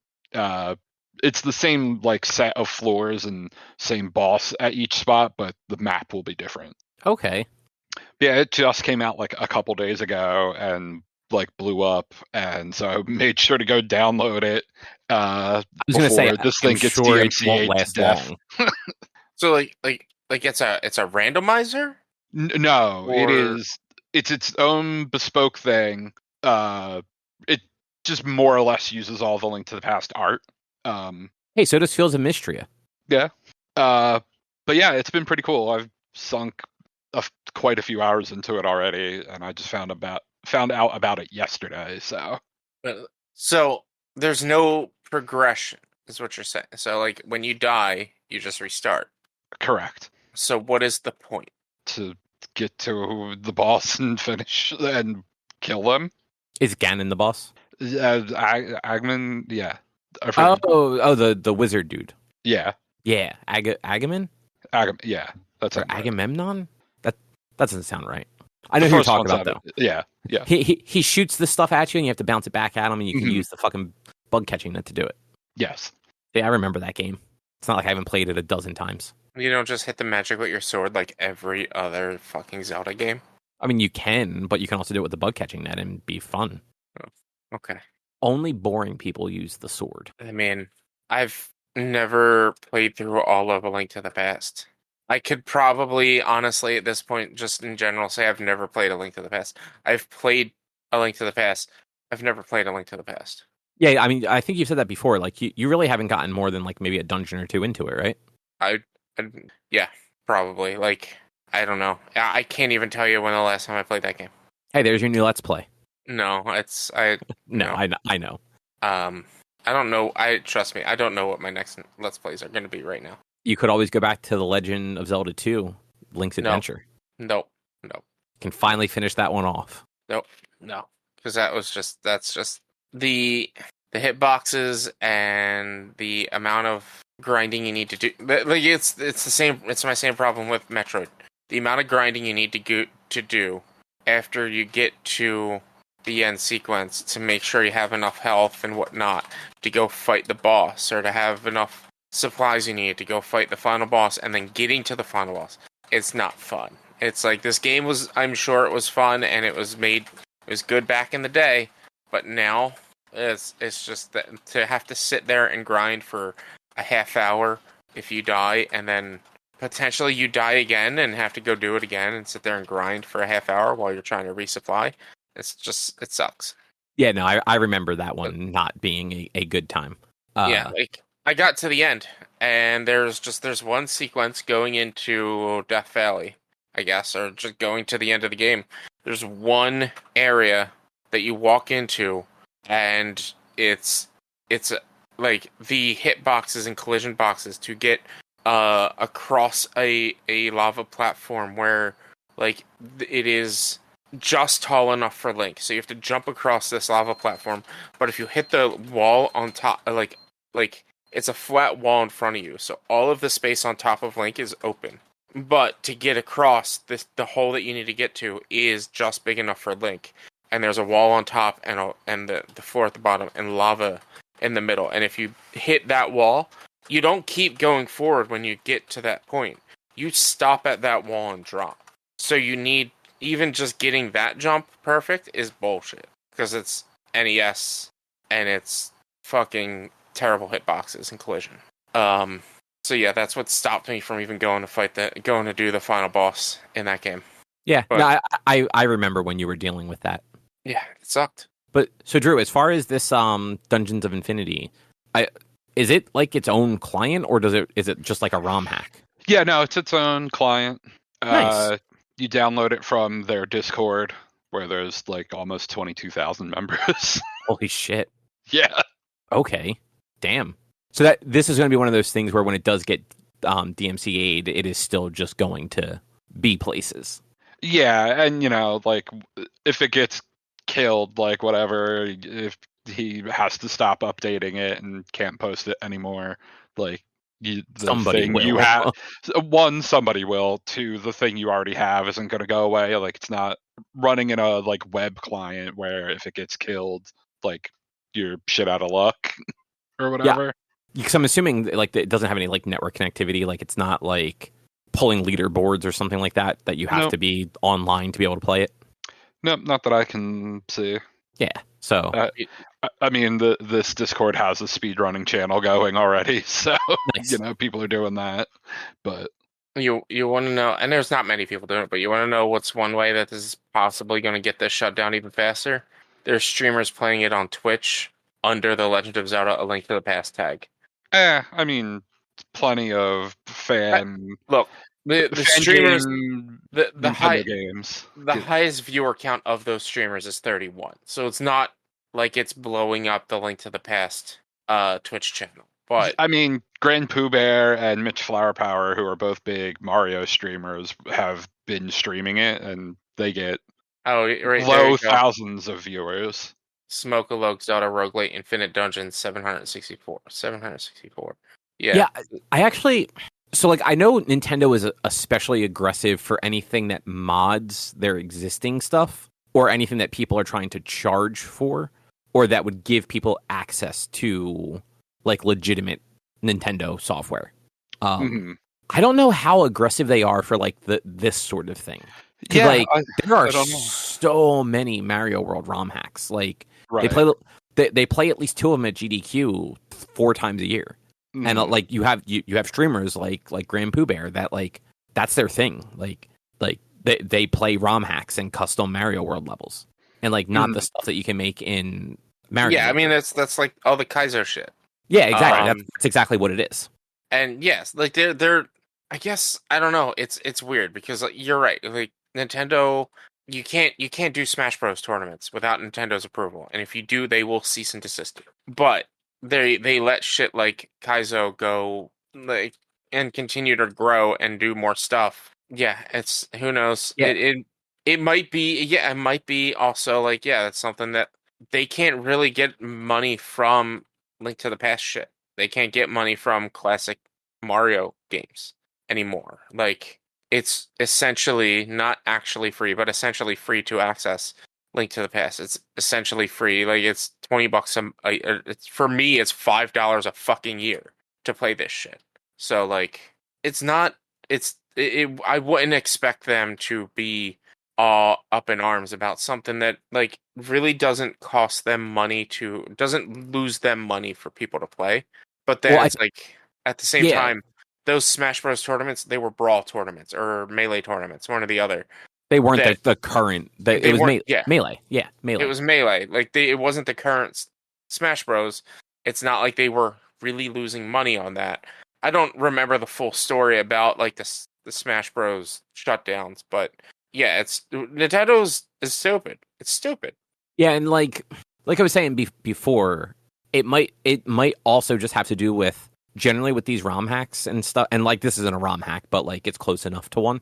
It's the same like set of floors and same boss at each spot, but the map will be different.
Okay.
Yeah, it just came out like a couple days ago and like blew up, and so I made sure to go download it.
I was gonna say
this thing gets
sure it
DMCA'd
won't last
to death.
long.
So like it's a randomizer?
No,
Or...
it is. It's its own bespoke thing. It just more or less uses all the Link to the Past art.
Hey, so does Fields of Mystria.
Yeah. But yeah, it's been pretty cool. I've sunk quite a few hours into it already, and I just found out about it yesterday.
So there's no progression, is what you're saying. So like when you die, you just restart.
Correct.
So what is the point?
To get to the boss and finish and kill them.
Is Ganon the boss?
Agman, yeah.
The wizard dude.
Yeah.
Yeah, Agamemnon?
Yeah, that's
or Agamemnon? That doesn't sound right. I know
the
who you're
first
talking
one
about, though.
Yeah.
He shoots the stuff at you, and you have to bounce it back at him, and you can use the fucking bug catching net to do it.
Yes.
Yeah, I remember that game. It's not like I haven't played it a dozen times.
You don't just hit the magic with your sword like every other fucking Zelda game?
I mean, you can, but you can also do it with the bug catching net and be fun.
Oh, okay.
Only boring people use the sword.
I mean, I've never played through all of A Link to the Past. I could probably, honestly, at this point, just in general, say I've never played A Link to the Past. I've played A Link to the Past. I've never played A Link to the Past.
Yeah, I mean, I think you've said that before. Like, you really haven't gotten more than, like, maybe a dungeon or two into it, right?
Yeah, probably. Like, I don't know. I can't even tell you when the last time I played that game.
Hey, there's your new Let's Play.
No,
No, I know.
I don't know. Trust me, I don't know what my next Let's Plays are going to be right now.
You could always go back to the Legend of Zelda 2, Link's Adventure.
Nope.
Can finally finish that one off.
Nope. No, because that's just the hitboxes and the amount of grinding you need to do. Like it's the same. It's my same problem with Metroid. The amount of grinding you need to do after you get to the end sequence to make sure you have enough health and whatnot to go fight the boss, or to have enough supplies you need to go fight the final boss, and then getting to the final boss. It's not fun. It's like this game was. I'm sure it was fun and it was good back in the day, but now it's just that to have to sit there and grind for a half hour if you die, and then potentially you die again and have to go do it again and sit there and grind for a half hour while you're trying to resupply. It sucks.
Yeah, no, I remember that one not being a good time.
Yeah, like I got to the end, and there's one sequence going into Death Valley, I guess, or just going to the end of the game. There's one area that you walk into, and it's like the hit boxes and collision boxes to get across a lava platform where like it is just tall enough for Link. So you have to jump across this lava platform, but if you hit the wall on top, like it's a flat wall in front of you, so all of the space on top of Link is open. But to get across the hole that you need to get to is just big enough for Link, and there's a wall on top and the floor at the bottom and lava in the middle. And if you hit that wall, you don't keep going forward when you get to that point. You stop at that wall and drop. So you need, even just getting that jump perfect is bullshit. Because it's NES and it's fucking terrible hitboxes and collision. So yeah, that's what stopped me from even going to do the final boss in that game.
Yeah, but, no, I remember when you were dealing with that.
Yeah, it sucked.
But so Drew, as far as this Dungeons of Infinity, is it like its own client, or is it just like a ROM hack?
Yeah, no, it's its own client.
Nice.
You download it from their Discord, where there's like almost 22,000 members.
Holy shit.
Yeah.
Okay. Damn. So this is going to be one of those things where when it does get DMCA'd, it is still just going to be places.
Yeah, and like if it gets killed, like whatever, if he has to stop updating it and can't post it anymore, like somebody will. Two, the thing you already have isn't going to go away. Like it's not running in a like web client where if it gets killed, like you're shit out of luck or whatever.
Yeah. Because I'm assuming like it doesn't have any like network connectivity. Like it's not like pulling leaderboards or something like that you have to be online to be able to play it.
Nope, not that I can see.
Yeah, so
I mean, this Discord has a speedrunning channel going already, so
nice.
People are doing that. But
you want to know, and there's not many people doing it, but you want to know what's one way that this is possibly going to get this shut down even faster? There's streamers playing it on Twitch under the Legend of Zelda: A Link to the Past tag.
I mean, plenty of fan.
Look, the streamers, the
games.
Highest viewer count of those streamers is 31. So it's not like it's blowing up the Link to the Past Twitch channel. But
I mean, Grand Pooh Bear and Mitch Flower Power, who are both big Mario streamers, have been streaming it, and they get low thousands of viewers.
Smoke a Log Zelda Roguelite Infinite Dungeons 764. Yeah.
Yeah, I actually... So, like, I know Nintendo is especially aggressive for anything that mods their existing stuff, or anything that people are trying to charge for, or that would give people access to, like, legitimate Nintendo software. I don't know how aggressive they are for, like, this sort of thing.
Yeah,
like, there are so many Mario World ROM hacks. Like, right. they play at least 2 of them at GDQ 4 times a year. And like you have streamers like Grand Pooh Bear that like that's their thing. Like they play ROM hacks and custom Mario World levels, and like not the stuff that you can make in Mario.
Yeah, World. I mean that's like all the Kaizo shit.
Yeah, exactly. That's exactly what it is.
And yes, like they're I guess I don't know. It's weird because like, you're right. Like Nintendo, you can't do Smash Bros tournaments without Nintendo's approval, and if you do, they will cease and desist you. But they let shit like Kaizo go like and continue to grow and do more stuff. Yeah, it's who knows. Yeah. It might be it might be also like it's something that they can't really get money from Link to the Past shit. They can't get money from classic Mario games anymore. Like it's essentially not actually free, but essentially free to access Link to the Past. It's essentially free. Like it's $20 it's for me it's $5 a fucking year to play this shit. So like it's not I wouldn't expect them to be all up in arms about something that like really doesn't cost them money doesn't lose them money for people to play. But then it's like at the same time those Smash Bros tournaments, they were brawl tournaments or melee tournaments, one or the other.
They weren't the current. It was Melee. Yeah, Melee.
It was Melee. Like it wasn't the current Smash Bros. It's not like they were really losing money on that. I don't remember the full story about like the Smash Bros. Shutdowns, but yeah, Nintendo's is stupid. It's stupid.
Yeah, and like I was saying before, it might also just have to do with generally with these ROM hacks and stuff. And like this isn't a ROM hack, but like it's close enough to one.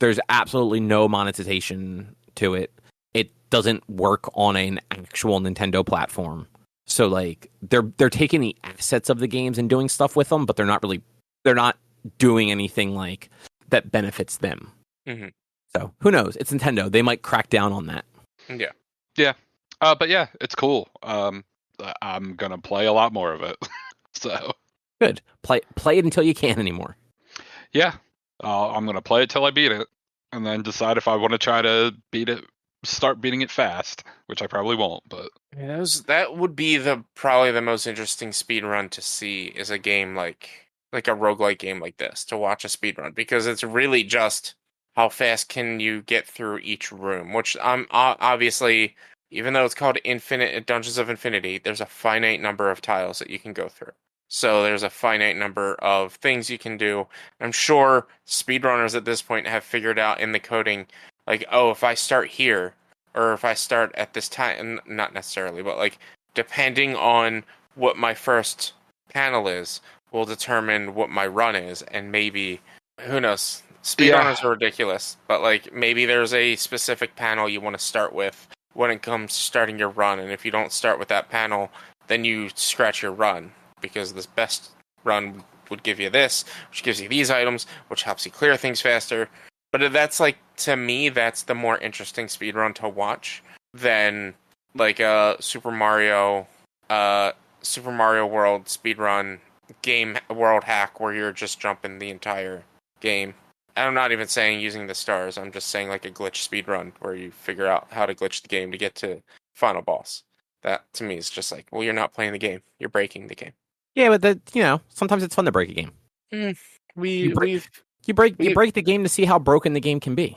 There's absolutely no monetization to it. It doesn't work on an actual Nintendo platform. So like they're taking the assets of the games and doing stuff with them, but they're not doing anything like that benefits them.
Mm-hmm.
So who knows? It's Nintendo. They might crack down on that.
Yeah.
Yeah. But yeah, it's cool. I'm gonna play a lot more of it. So
Good. Play it until you can't anymore.
yeah, I'm gonna play it till I beat it, and then decide if I want to try to start beating it fast, which I probably won't. But
Yeah, that would be probably the most interesting speed run to see is a game like a roguelike game like this, to watch a speed run, because it's really just how fast can you get through each room, which obviously, even though it's called Infinite Dungeons of Infinity, there's a finite number of tiles that you can go through. So there's a finite number of things you can do. I'm sure speedrunners at this point have figured out in the coding, like, oh, if I start here, or if I start at this time, not necessarily, but like depending on what my first panel is, will determine what my run is, and maybe, who knows? Speedrunners are ridiculous, but like maybe there's a specific panel you want to start with when it comes to starting your run, and if you don't start with that panel, then you scratch your run, because this best run would give you this, which gives you these items, which helps you clear things faster. But that's like, to me, that's the more interesting speedrun to watch than like a Super Mario World speedrun game world hack where you're just jumping the entire game. I'm not even saying using the stars. I'm just saying like a glitch speedrun where you figure out how to glitch the game to get to final boss. That to me is just like, well, you're not playing the game. You're breaking the game.
Yeah, but sometimes it's fun to break a game. You break the game to see how broken the game can be.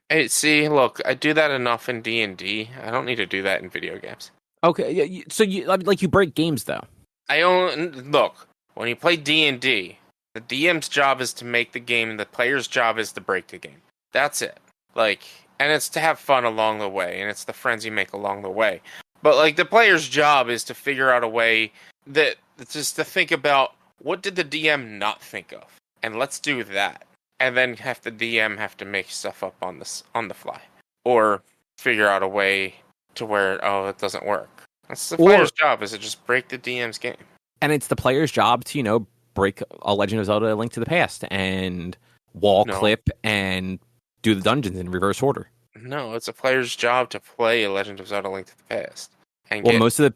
Hey, see, look, I do that enough in D&D. I don't need to do that in video games.
Okay, so you break games though.
Look, when you play D&D, the DM's job is to make the game, and the player's job is to break the game. That's it. Like, and it's to have fun along the way, and it's the friends you make along the way. But like, the player's job is to figure out a way that just to think about, what did the DM not think of, and let's do that. And then have the DM have to make stuff up on the fly, or figure out a way to where it doesn't work. That's the player's job, is to just break the DM's game.
And it's the player's job to break a Legend of Zelda: A Link to the Past and wall clip and do the dungeons in reverse order. No,
it's a player's job to play a Legend of Zelda: A Link to the Past.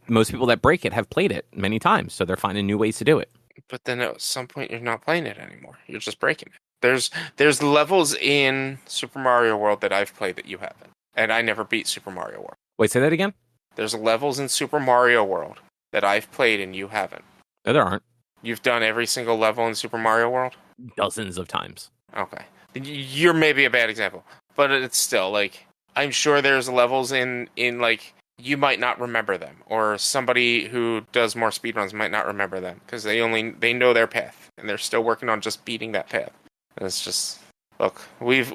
Most people that break it have played it many times, so they're finding new ways to do it.
But then at some point, you're not playing it anymore. You're just breaking it. There's levels in Super Mario World that I've played that you haven't, and I never beat Super Mario World.
Wait, say that again?
There's levels in Super Mario World that I've played and you haven't.
No, there aren't.
You've done every single level in Super Mario World?
Dozens of times.
Okay. You're maybe a bad example, but it's still, like, I'm sure there's levels in like, you might not remember them, or somebody who does more speedruns might not remember them, because they know their path, and they're still working on just beating that path. And it's just, look, we've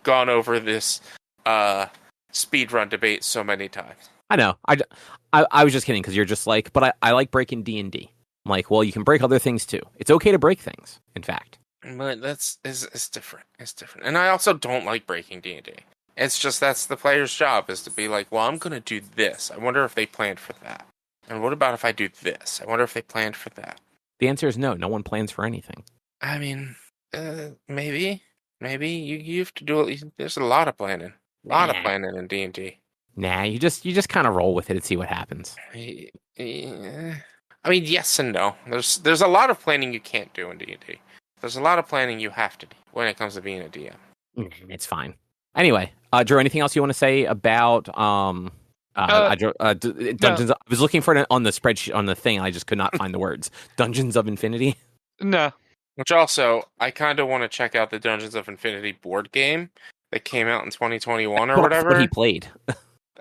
gone over this speedrun debate so many times.
I know. I was just kidding, because you're just like, but I like breaking D&D. I'm like, well, you can break other things too. It's okay to break things, in fact.
But it's different. It's different. And I also don't like breaking D&D. It's just, that's the player's job, is to be like, well, I'm going to do this. I wonder if they planned for that. And what about if I do this? I wonder if they planned for that.
The answer is no. No one plans for anything.
I mean, maybe you have to do it. There's a lot of planning. A lot of planning in D&D.
Nah, you just kind of roll with it and see what happens.
I mean, yes and no. There's a lot of planning you can't do in D&D. There's a lot of planning you have to do when it comes to being a DM.
It's fine. Anyway, Drew, anything else you want to say about Dungeons? No. I was looking for it on the spreadsheet, on the thing. I just could not find the words. Dungeons of Infinity?
No.
Which also, I kind of want to check out the Dungeons of Infinity board game that came out in 2021 or whatever.
What he played.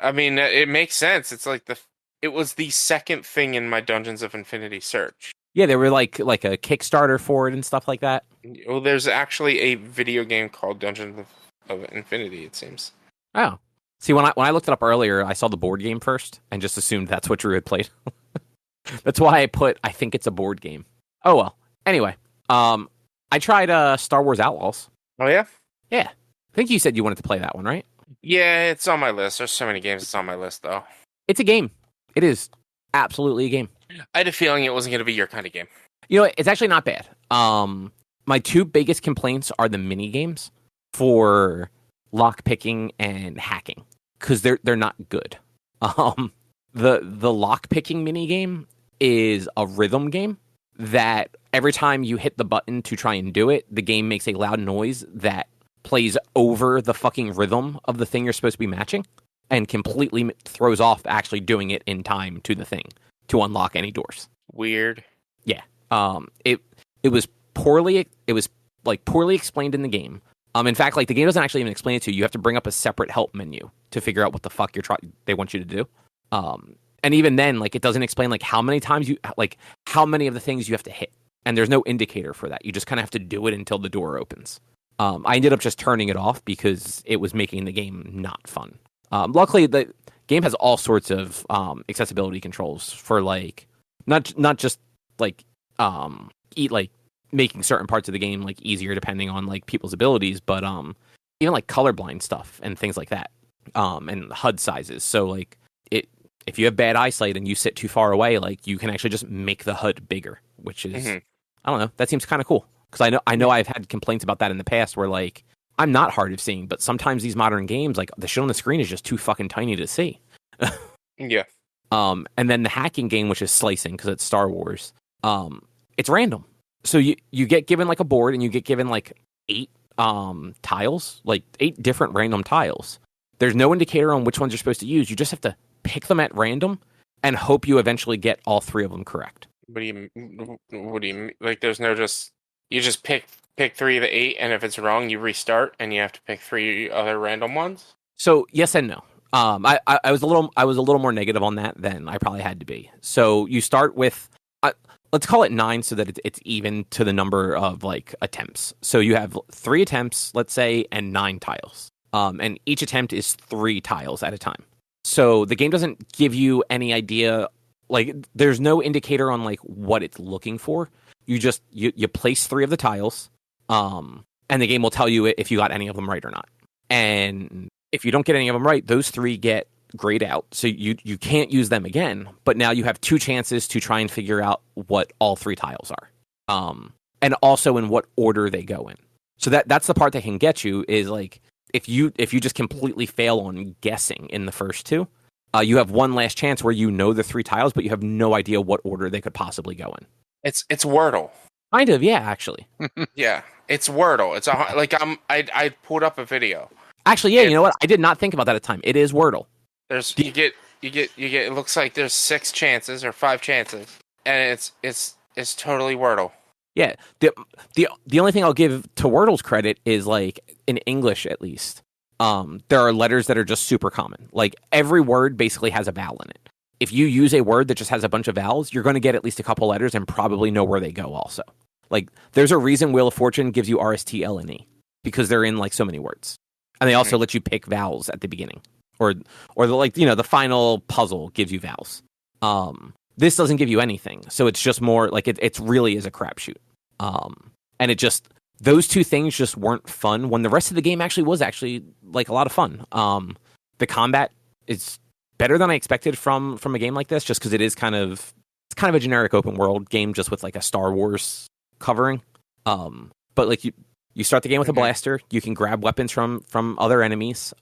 I mean, it makes sense. It's like it was the second thing in my Dungeons of Infinity search.
Yeah, they were like a Kickstarter for it and stuff like that.
Well, there's actually a video game called Dungeons of Infinity, it seems.
Oh. See, when I looked it up earlier, I saw the board game first and just assumed that's what Drew had played. That's why I think it's a board game. Oh, well. Anyway, I tried Star Wars Outlaws.
Oh, yeah?
Yeah. I think you said you wanted to play that one, right?
Yeah, it's on my list. There's so many games that's on my list, though.
It's a game. It is absolutely a game.
I had a feeling it wasn't going to be your kind of game.
You know, it's actually not bad. My two biggest complaints are the mini games for lock picking and hacking, because they're not good. the lock picking mini game is a rhythm game that every time you hit the button to try and do it, the game makes a loud noise that plays over the fucking rhythm of the thing you're supposed to be matching and completely throws off actually doing it in time to the thing to unlock any doors.
Weird.
Yeah. It was poorly explained in the game. In fact, like the game doesn't actually even explain it to you. You have to bring up a separate help menu to figure out what the fuck they want you to do. And even then, like it doesn't explain like how many times how many of the things you have to hit. And there's no indicator for that. You just kind of have to do it until the door opens. I ended up just turning it off because it was making the game not fun. Luckily, the game has all sorts of accessibility controls for like not just like making certain parts of the game like easier depending on like people's abilities, but even like colorblind stuff and things like that, and HUD sizes. So like if you have bad eyesight and you sit too far away, like you can actually just make the HUD bigger, which is I don't know. That seems kind of cool because I know I've had complaints about that in the past where like I'm not hard of seeing, but sometimes these modern games like the shit on the screen is just too fucking tiny to see.
Yeah.
And then the hacking game, which is slicing because it's Star Wars. It's random. So you get given like a board and you get given like 8 tiles, like 8 different random tiles. There's no indicator on which ones you're supposed to use. You just have to pick them at random and hope you eventually get all 3 of them correct.
What do you like? There's no you just pick 3 of the 8, and if it's wrong, you restart, and you have to pick 3 other random ones.
So yes and no. I was a little more negative on that than I probably had to be. So you start with let's call it 9 so that it's even to the number of like attempts. So you have 3 attempts, let's say, and 9 tiles. And each attempt is 3 tiles at a time. So the game doesn't give you any idea, like there's no indicator on like what it's looking for. You just you place 3 of the tiles, and the game will tell you if you got any of them right or not. And if you don't get any of them right, those 3 get grayed out. So you can't use them again, but now you have 2 chances to try and figure out what all 3 tiles are. And also in what order they go in. So that's the part that can get you is like if you just completely fail on guessing in the first 2, you have one last chance where you know the 3 tiles, but you have no idea what order they could possibly go in.
It's Wordle.
Kind of, yeah, actually.
Yeah, it's Wordle. It's I pulled up a video.
Actually, yeah, you know what? I did not think about that at the time. It is Wordle.
There's you get it looks like there's 6 chances or 5 chances, and it's totally Wordle.
Yeah. The only thing I'll give to Wordle's credit is like in English at least. There are letters that are just super common. Like every word basically has a vowel in it. If you use a word that just has a bunch of vowels, you're going to get at least a couple letters and probably know where they go also. Like there's a reason Wheel of Fortune gives you R, S, T, L, and E because they're in like so many words. And they also let you pick vowels at the beginning. Or the final puzzle gives you vowels. This doesn't give you anything. So it's just more like it's really is a crapshoot. And it just those 2 things just weren't fun when the rest of the game was actually like a lot of fun. The combat is better than I expected from a game like this, just because it's kind of a generic open world game, just with like a Star Wars covering. But like you start the game with a blaster, you can grab weapons from other enemies.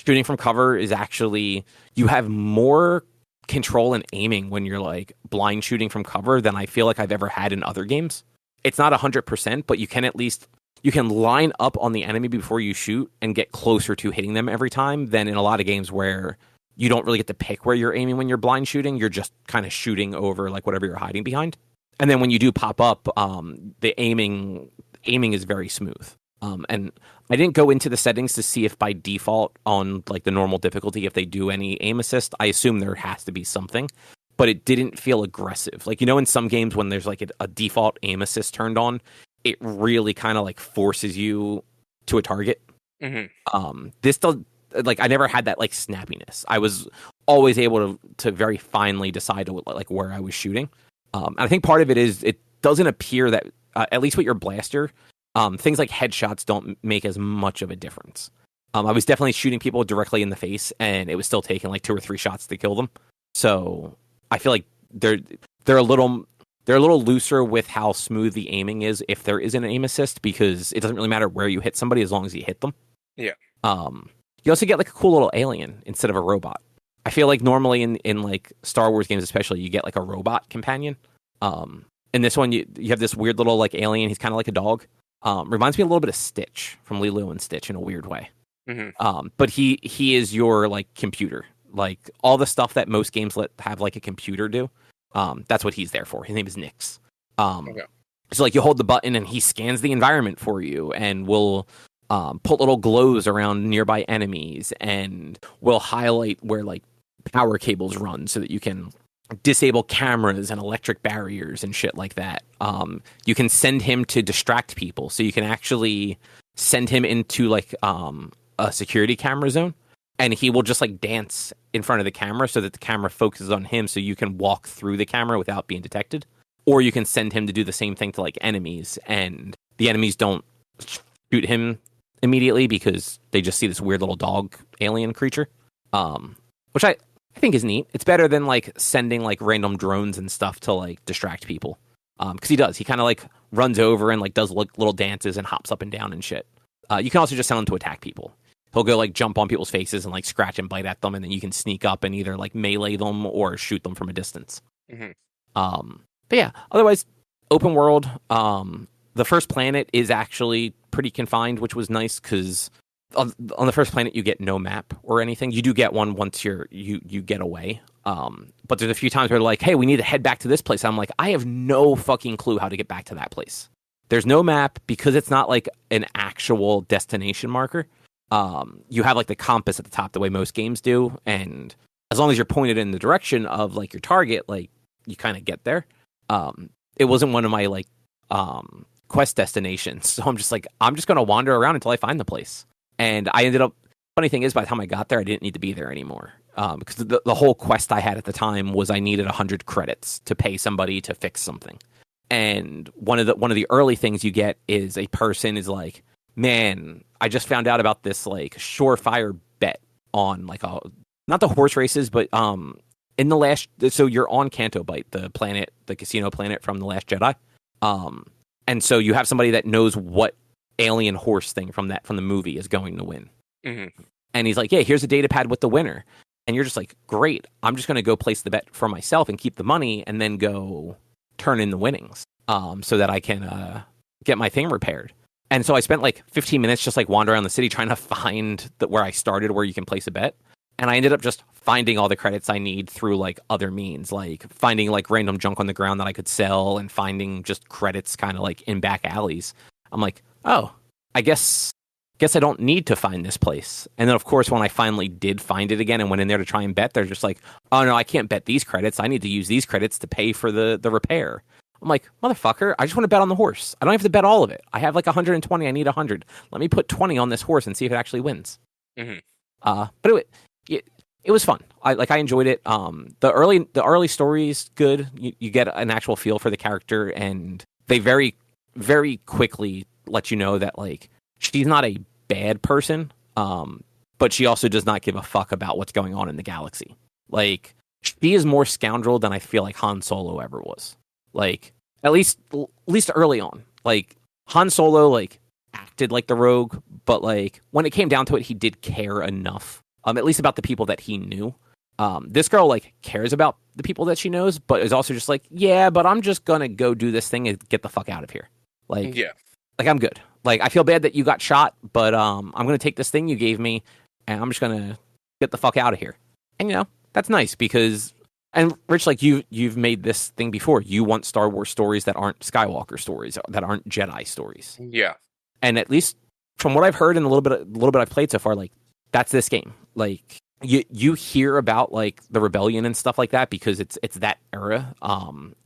Shooting from cover is actually you have more control and aiming when you're like blind shooting from cover than I feel like I've ever had in other games. It's not 100%, but you can line up on the enemy before you shoot and get closer to hitting them every time than in a lot of games where you don't really get to pick where you're aiming when you're blind shooting. You're just kind of shooting over like whatever you're hiding behind. And then when you do pop up, the aiming is very smooth. And I didn't go into the settings to see if by default on like the normal difficulty, if they do any aim assist. I assume there has to be something, but it didn't feel aggressive. Like, in some games when there's like a default aim assist turned on, it really kind of like forces you to a target. This does, like, I never had that like snappiness. I was always able to very finely decide like where I was shooting. And I think part of it is it doesn't appear that at least with your blaster, things like headshots don't make as much of a difference. I was definitely shooting people directly in the face, and it was still taking like 2 or 3 shots to kill them. So I feel like they're a little looser with how smooth the aiming is if there is an aim assist, because it doesn't really matter where you hit somebody as long as you hit them.
Yeah.
You also get like a cool little alien instead of a robot. I feel like normally in like Star Wars games, especially, you get like a robot companion. In this one, you have this weird little like alien. He's kind of like a dog. Reminds me a little bit of Stitch from Lilo and Stitch in a weird way.
Mm-hmm.
But he is your like computer, like all the stuff that most games have like a computer do. That's what he's there for. His name is Nyx.
Okay.
So like you hold the button and he scans the environment for you and will put little glows around nearby enemies and will highlight where like power cables run so that you can disable cameras and electric barriers and shit like that. You can send him to distract people, so you can actually send him into like a security camera zone, and he will just like dance in front of the camera so that the camera focuses on him, so you can walk through the camera without being detected. Or you can send him to do the same thing to like enemies, and the enemies don't shoot him immediately because they just see this weird little dog alien creature, which I think is neat. It's better than like sending like random drones and stuff to like distract people, because he does. He kind of like runs over and like does little dances and hops up and down and shit. You can also just send him to attack people. He'll go like jump on people's faces and like scratch and bite at them, and then you can sneak up and either like melee them or shoot them from a distance.
Mm-hmm.
But yeah, otherwise, open world. The first planet is actually pretty confined, which was nice because on the first planet you get no map or anything. You do get one once you get away. But there's a few times where like, hey, we need to head back to this place. I'm like, I have no fucking clue how to get back to that place. There's no map because it's not like an actual destination marker. You have like the compass at the top the way most games do, and as long as you're pointed in the direction of like your target, like you kind of get there. It wasn't one of my like quest destinations, so I'm just going to wander around until I find the place. And I ended up, funny thing is, by the time I got there, I didn't need to be there anymore, because the whole quest I had at the time was I needed 100 credits to pay somebody to fix something. And one of the early things you get is a person is like, man, I just found out about this like surefire bet on like not the horse races, but in the last, so you're on Canto Bight, the casino planet from The Last Jedi. And so you have somebody that knows what alien horse thing from the movie is going to win.
Mm-hmm.
And he's like, yeah, here's a data pad with the winner. And you're just like, great, I'm just going to go place the bet for myself and keep the money and then go turn in the winnings, so that I can get my thing repaired. And so I spent like 15 minutes just like wandering around the city trying to find where I started, where you can place a bet. And I ended up just finding all the credits I need through like other means, like finding like random junk on the ground that I could sell and finding just credits kind of like in back alleys. I'm like, oh, I guess I don't need to find this place. And then of course, when I finally did find it again and went in there to try and bet, they're just like, oh no, I can't bet these credits. I need to use these credits to pay for the repair. I'm like, motherfucker, I just want to bet on the horse. I don't have to bet all of it. I have like 120. I need 100. Let me put 20 on this horse and see if it actually wins.
Mm-hmm.
But it was fun. I enjoyed it. The early story is good. You get an actual feel for the character, and they very, very quickly let you know that like she's not a bad person, but she also does not give a fuck about what's going on in the galaxy. Like, she is more scoundrel than I feel like Han Solo ever was. Like, at least early on. Like, Han Solo like acted like the rogue, but like when it came down to it, he did care enough. At least about the people that he knew. This girl like cares about the people that she knows, but is also just like, yeah, but I'm just gonna go do this thing and get the fuck out of here. Like, yeah, like I'm good. Like, I feel bad that you got shot, but I'm gonna take this thing you gave me, and I'm just gonna get the fuck out of here. And you know, that's nice because, and Rich, like you've made this thing before. You want Star Wars stories that aren't Skywalker stories, that aren't Jedi stories.
Yeah, and
at least from what I've heard and a little bit I've played so far, like that's this game. Like you hear about like the rebellion and stuff like that because it's that era.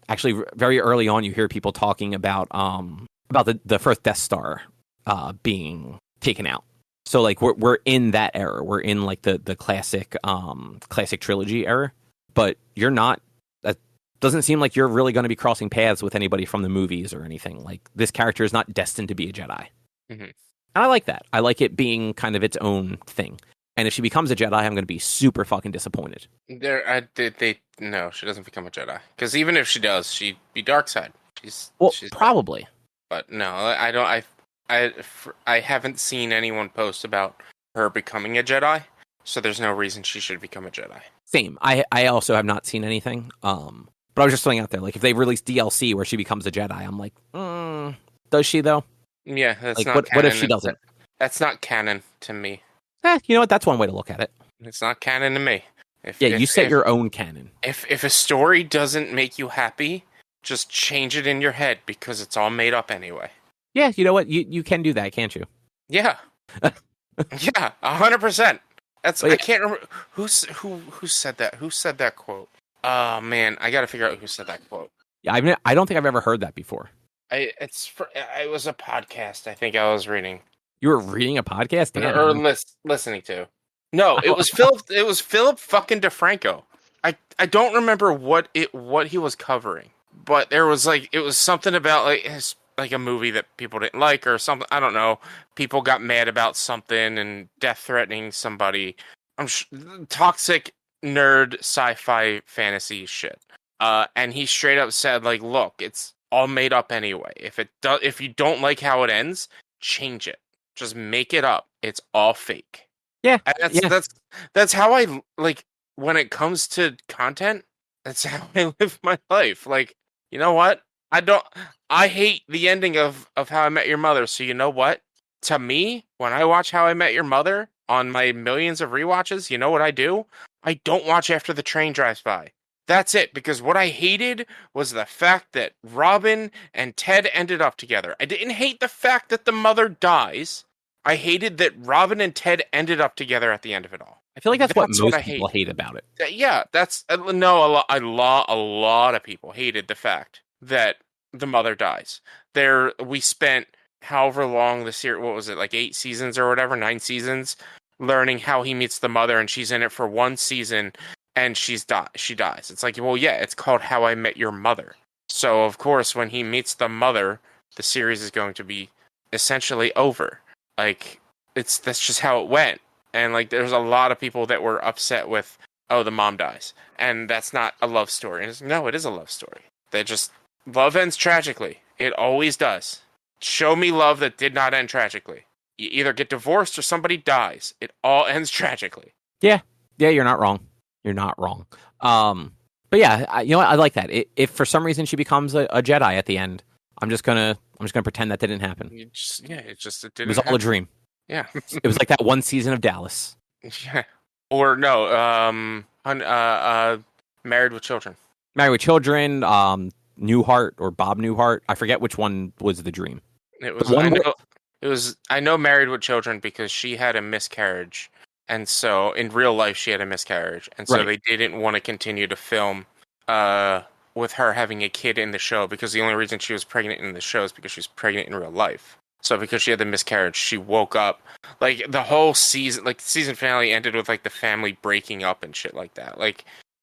Actually, very early on, you hear people talking about the first Death Star being taken out. So like we're in that era. We're in like the classic trilogy era. But you're not. That doesn't seem like you're really going to be crossing paths with anybody from the movies or anything. Like, this character is not destined to be a Jedi.
Mm-hmm.
And I like that. I like it being kind of its own thing. And if she becomes a Jedi, I'm going to be super fucking disappointed.
No, she doesn't become a Jedi. Because even if she does, she'd be dark side. She's
probably.
Dead. But no, I don't. I haven't seen anyone post about her becoming a Jedi. So there's no reason she should become a Jedi.
Same. I also have not seen anything. But I was just throwing out there, like, if they release DLC where she becomes a Jedi, I'm like, does she though?
Yeah, that's
like,
not canon.
what if she doesn't?
That's not canon to me.
You know what? That's one way to look at it.
It's not canon to me.
You set your own canon.
If a story doesn't make you happy, just change it in your head because it's all made up anyway.
Yeah, you know what? You can do that, can't you?
Yeah. Yeah, 100%. I can't remember who said that. Who said that quote? Oh man, I got to figure out who said that quote.
Yeah, I don't think I've ever heard that before.
It was a podcast. I think I was reading.
You were reading a podcast,
Damn, or listening to. No, it was Philip. It was Philip fucking DeFranco. I don't remember what he was covering, but there was it was something about a movie that people didn't like or something. I don't know. People got mad about something and death threatening somebody. Toxic nerd sci-fi fantasy shit. And he straight up said look, it's all made up anyway. If you don't like how it ends, change it. Just make it up. It's all fake.
Yeah.
And that's how I when it comes to content, that's how I live my life. You know what? I hate the ending of How I Met Your Mother. So you know what? To me, when I watch How I Met Your Mother on my millions of rewatches, you know what I do? I don't watch after the train drives by. That's it. Because what I hated was the fact that Robin and Ted ended up together. I didn't hate the fact that the mother dies. I hated that Robin and Ted ended up together at the end of it all.
I feel like that's what most people hate about it.
Yeah, a lot of people hated the fact that the mother dies. We spent however long the series, what was it, 8 seasons or whatever, 9 seasons, learning how he meets the mother, and she's in it for 1 season, and she dies. It's well, yeah, it's called How I Met Your Mother. So, of course, when he meets the mother, the series is going to be essentially over. That's just how it went. And, there's a lot of people that were upset with, oh, the mom dies. And that's not a love story. And no, it is a love story. Love ends tragically. It always does. Show me love that did not end tragically. You either get divorced or somebody dies. It all ends tragically.
Yeah, you're not wrong. You're not wrong. But yeah, you know what? I like that. If for some reason she becomes a Jedi at the end, I'm just gonna pretend that didn't happen.
It didn't.
It was all a dream.
Yeah,
it was like that 1 season of Dallas.
Yeah, or no, Married with Children.
Married with Children. Newhart or Bob Newhart. I forget which one was the dream.
It was. I know Married with Children because she had a miscarriage, and so in real life she had a miscarriage, and so they didn't want to continue to film with her having a kid in the show because the only reason she was pregnant in the show is because she was pregnant in real life. So because she had the miscarriage, she woke up. The whole season, the season finale ended with the family breaking up and shit like that.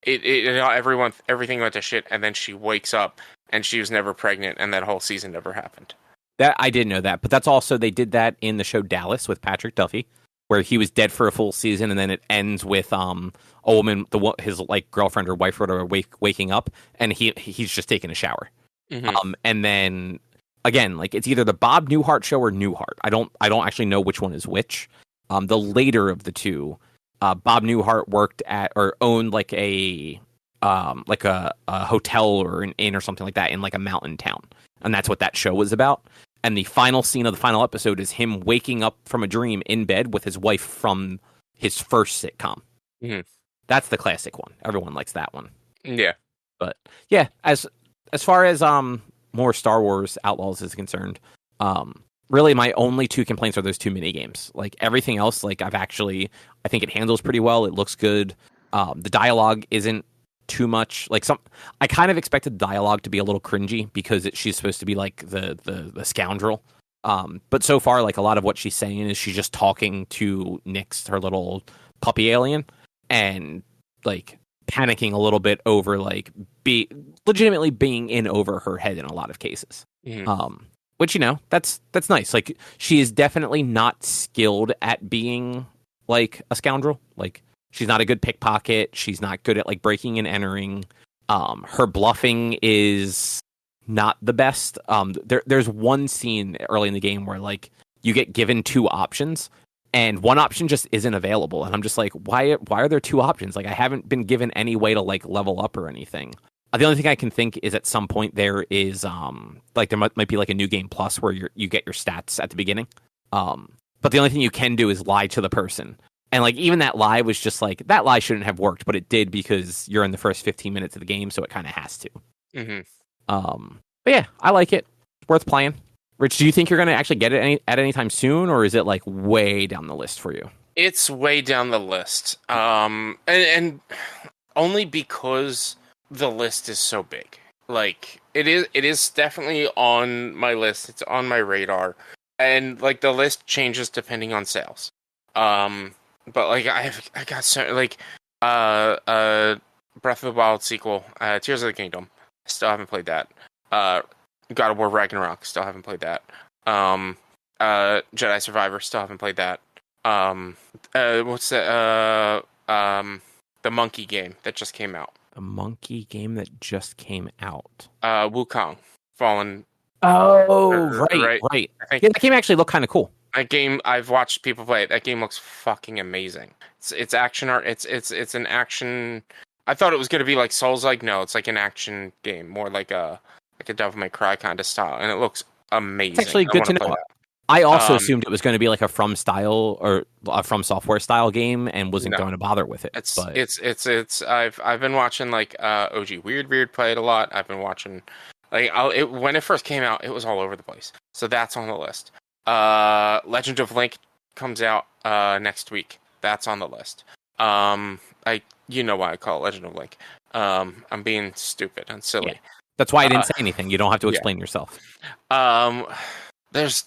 Everything went to shit, and then she wakes up and she was never pregnant, and that whole season never happened.
That I did know that, but that's also they did that in the show Dallas with Patrick Duffy, where he was dead for a full season, and then it ends with a woman, his girlfriend or wife or whatever, waking up, and he's just taking a shower.
Mm-hmm.
And then again, it's either the Bob Newhart show or Newhart. I don't actually know which one is which. The later of the two. Bob Newhart worked at or owned a hotel or an inn or something like that in a mountain town, and that's what that show was about. And the final scene of the final episode is him waking up from a dream in bed with his wife from his first sitcom.
Mm-hmm.
That's the classic one. Everyone likes that one.
Yeah,
but yeah, as far as more Star Wars Outlaws is concerned, really, my only 2 complaints are those 2 mini games. Everything else, I think it handles pretty well. It looks good. The dialogue isn't too much. I kind of expected the dialogue to be a little cringy because she's supposed to be the scoundrel. But so far, a lot of what she's saying is she's just talking to Nyx, her little puppy alien, and panicking a little bit over legitimately being in over her head in a lot of cases.
Mm-hmm.
Which, that's nice. She is definitely not skilled at being a scoundrel. She's not a good pickpocket. She's not good at breaking and entering. Her bluffing is not the best. There's one scene early in the game where you get given 2 options, and one option just isn't available. And I'm just like, why are there two options? Like, I haven't been given any way to like level up or anything. The only thing I can think is at some point there is like there might be like a new game plus where you get your stats at the beginning. But the only thing you can do is lie to the person. And like even that lie was just like, that lie shouldn't have worked, but it did because you're in the first 15 minutes of the game, so it kind of has to.
Mm-hmm.
But yeah, I like it. It's worth playing. Rich, do you think you're going to actually get it at any time soon, or is it like way down the list for you?
It's way down the list. And only because the list is so big. Like it is definitely on my list. It's on my radar. And like the list changes depending on sales. But like I got so like Breath of the Wild sequel, Tears of the Kingdom. Still haven't played that. God of War Ragnarok. Still haven't played that. Jedi Survivor. Still haven't played that. What's that? The monkey game that just came out.
A monkey game that just came out.
Wukong Fallen.
Oh, right. Yeah, that game actually looked kind of cool.
That game, I've watched people play it. That game looks fucking amazing. It's action art. It's an action. I thought it was gonna be like Souls-like. No, it's like an action game, more like a Devil May Cry kind of style, and it looks amazing.
It's actually good to know. I also assumed it was going to be like a From style or a From Software style game, and wasn't going to bother with it.
It's I've been watching like OG Weird play it a lot. I've been watching like when it first came out, it was all over the place. So that's on the list. Legend of Link comes out next week. That's on the list. You know why I call it Legend of Link. I'm being stupid and silly.
Yeah. That's why I didn't say anything. You don't have to explain yourself.
That's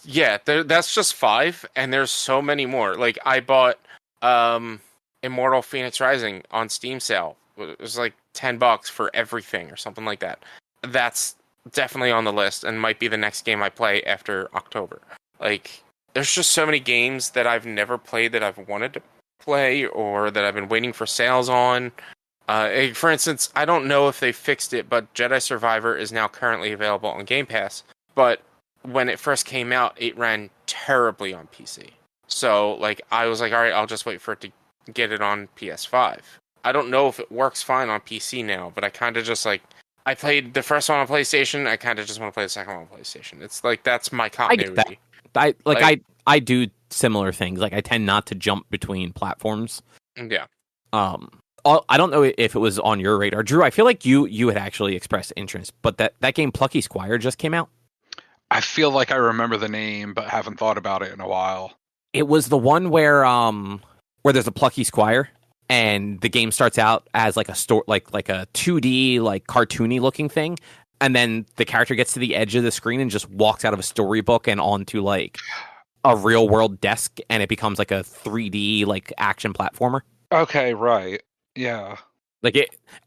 just 5, and there's so many more. Like I bought Immortal Phoenix Rising on Steam sale. It was like $10 for everything or something like that. That's definitely on the list and might be the next game I play after October. Like there's just so many games that I've never played that I've wanted to play or that I've been waiting for sales on. For instance, I don't know if they fixed it, but Jedi Survivor is now currently available on Game Pass. But when it first came out, it ran terribly on PC. So, like, I was like, all right, I'll just wait for it to get it on PS5. I don't know if it works fine on PC now, but I kind of just, like, I played the first one on PlayStation, I kind of just want to play the second one on PlayStation. It's like, that's my continuity.
I do similar things. Like, I tend not to jump between platforms.
Yeah.
I don't know if it was on your radar. Drew, I feel like you had actually expressed interest, but that game Plucky Squire just came out.
I feel like I remember the name, but haven't thought about it in a while.
It was the one where there's a Plucky Squire, and the game starts out as like a like a 2D like cartoony looking thing, and then the character gets to the edge of the screen and just walks out of a storybook and onto like a real world desk, and it becomes like a 3D like action platformer.
Okay, right. Yeah.
Like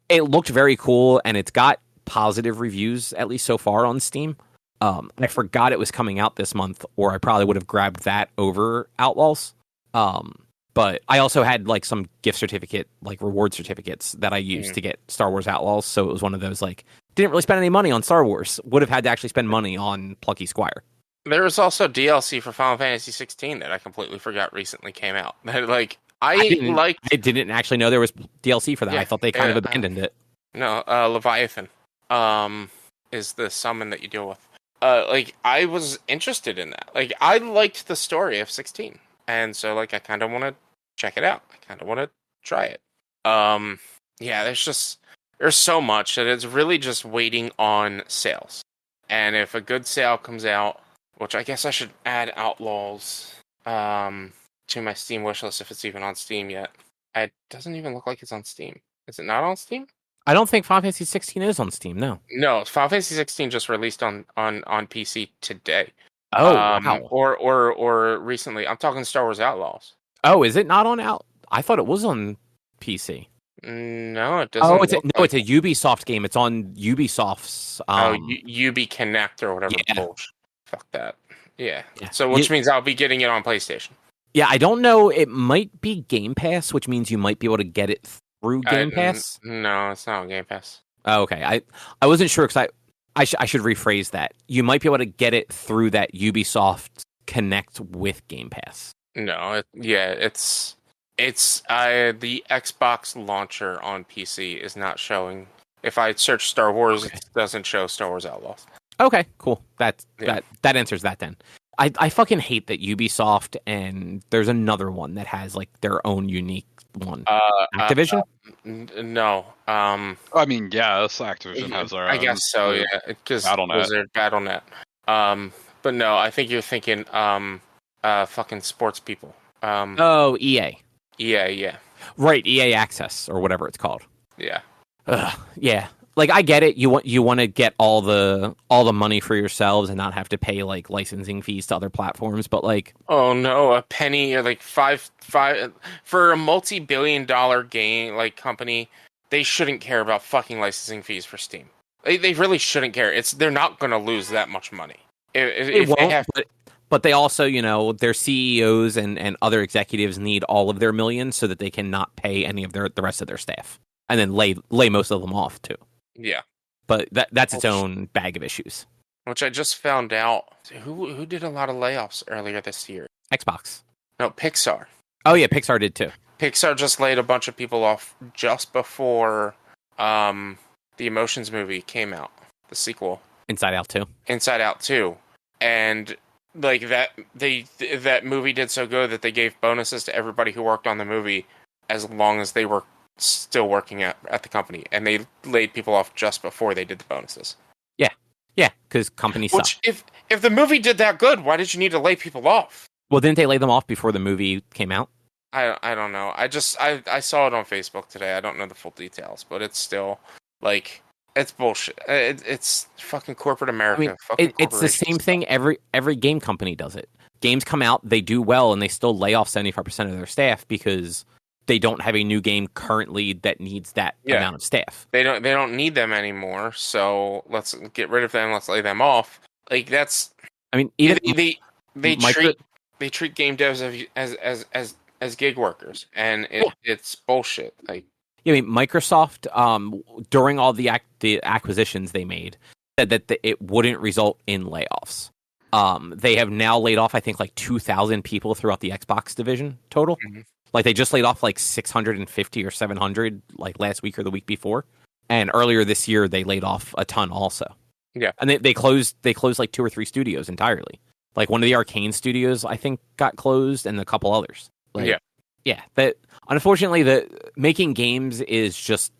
it looked very cool, and it's got positive reviews, at least so far, on Steam. I forgot it was coming out this month, or I probably would have grabbed that over Outlaws. But I also had like some gift certificate, like reward certificates that I used to get Star Wars Outlaws. So it was one of those like, didn't really spend any money on Star Wars. Would have had to actually spend money on Plucky Squire.
There was also DLC for Final Fantasy 16 that I completely forgot recently came out. Like I didn't
actually know there was DLC for that. Yeah, I thought they kind of abandoned it.
No, Leviathan is the summon that you deal with. Like I was interested in that. Like I liked the story of 16, and so like I kind of want to check it out. I kind of want to try it. Yeah, there's so much that it's really just waiting on sales. And if a good sale comes out, which I guess I should add Outlaws to my Steam wishlist if it's even on Steam yet. It doesn't even look like it's on Steam. Is it not on Steam?
I don't think Final Fantasy 16 is on Steam, no.
No, Final Fantasy 16 just released on PC today.
Oh, wow.
Or recently. I'm talking Star Wars Outlaws.
Oh, is it not on out? I thought it was on PC.
No, it doesn't.
It's a Ubisoft game. It's on Ubisoft's.
Ubi Connect or whatever. Yeah. Bullshit. Fuck that. Yeah. So, which means I'll be getting it on PlayStation.
Yeah, I don't know. It might be Game Pass, which means you might be able to get it through Game Pass.
No, it's not on Game Pass.
Oh, okay. I wasn't sure because I should rephrase that. You might be able to get it through that Ubisoft Connect with Game Pass.
No, it's the Xbox launcher on PC is not showing. If I search Star Wars, it doesn't show Star Wars Outlaws.
Okay, cool. That answers that then. I fucking hate that Ubisoft and there's another one that has like their own unique one. Activision?
No.
I mean, yes, Activision has their own.
I guess so, yeah. Because Battle.net. But no, I think you're thinking fucking sports people.
EA.
Yeah.
Right, EA Access or whatever it's called.
Yeah.
Yeah. Like I get it. You want to get all the money for yourselves and not have to pay like licensing fees to other platforms, but like
oh no, a penny or like five for a multi-billion-dollar game like company, they shouldn't care about fucking licensing fees for Steam. They really shouldn't care. They're not going to lose that much money. If
won't,
they have...
but they also, their CEOs and other executives need all of their millions so that they cannot pay any of the rest of their staff, and then lay most of them off too.
Yeah,
but that's its own bag of issues.
Which I just found out. Who did a lot of layoffs earlier this year?
Xbox.
No, Pixar.
Oh yeah, Pixar did too.
Pixar just laid a bunch of people off just before the Emotions movie came out, the sequel.
Inside Out 2.
Inside Out 2. And like that movie did so good that they gave bonuses to everybody who worked on the movie as long as they were still working at the company, and they laid people off just before they did the bonuses.
Yeah, because companies suck.
If the movie did that good, why did you need to lay people off?
Well, didn't they lay them off before the movie came out?
I don't know. I saw it on Facebook today. I don't know the full details, but it's still like it's bullshit. It's fucking corporate America.
I mean, it's the same thing. Every game company does it. Games come out, they do well, and they still lay off 75% of their staff because they don't have a new game currently that needs that amount of staff.
They don't need them anymore, so let's get rid of them. Let's lay them off. Like that's. I mean, even they treat game devs as gig workers, and it's bullshit. Like,
I mean, Microsoft during all the acquisitions they made said that it wouldn't result in layoffs. They have now laid off, I think, like 2,000 people throughout the Xbox division total. Mm-hmm. Like they just laid off like 650 or 700 like last week or the week before, and earlier this year they laid off a ton also.
Yeah,
and they closed like 2 or 3 studios entirely. Like one of the Arcane studios I think got closed, and a couple others. Like, yeah. That unfortunately, making games is just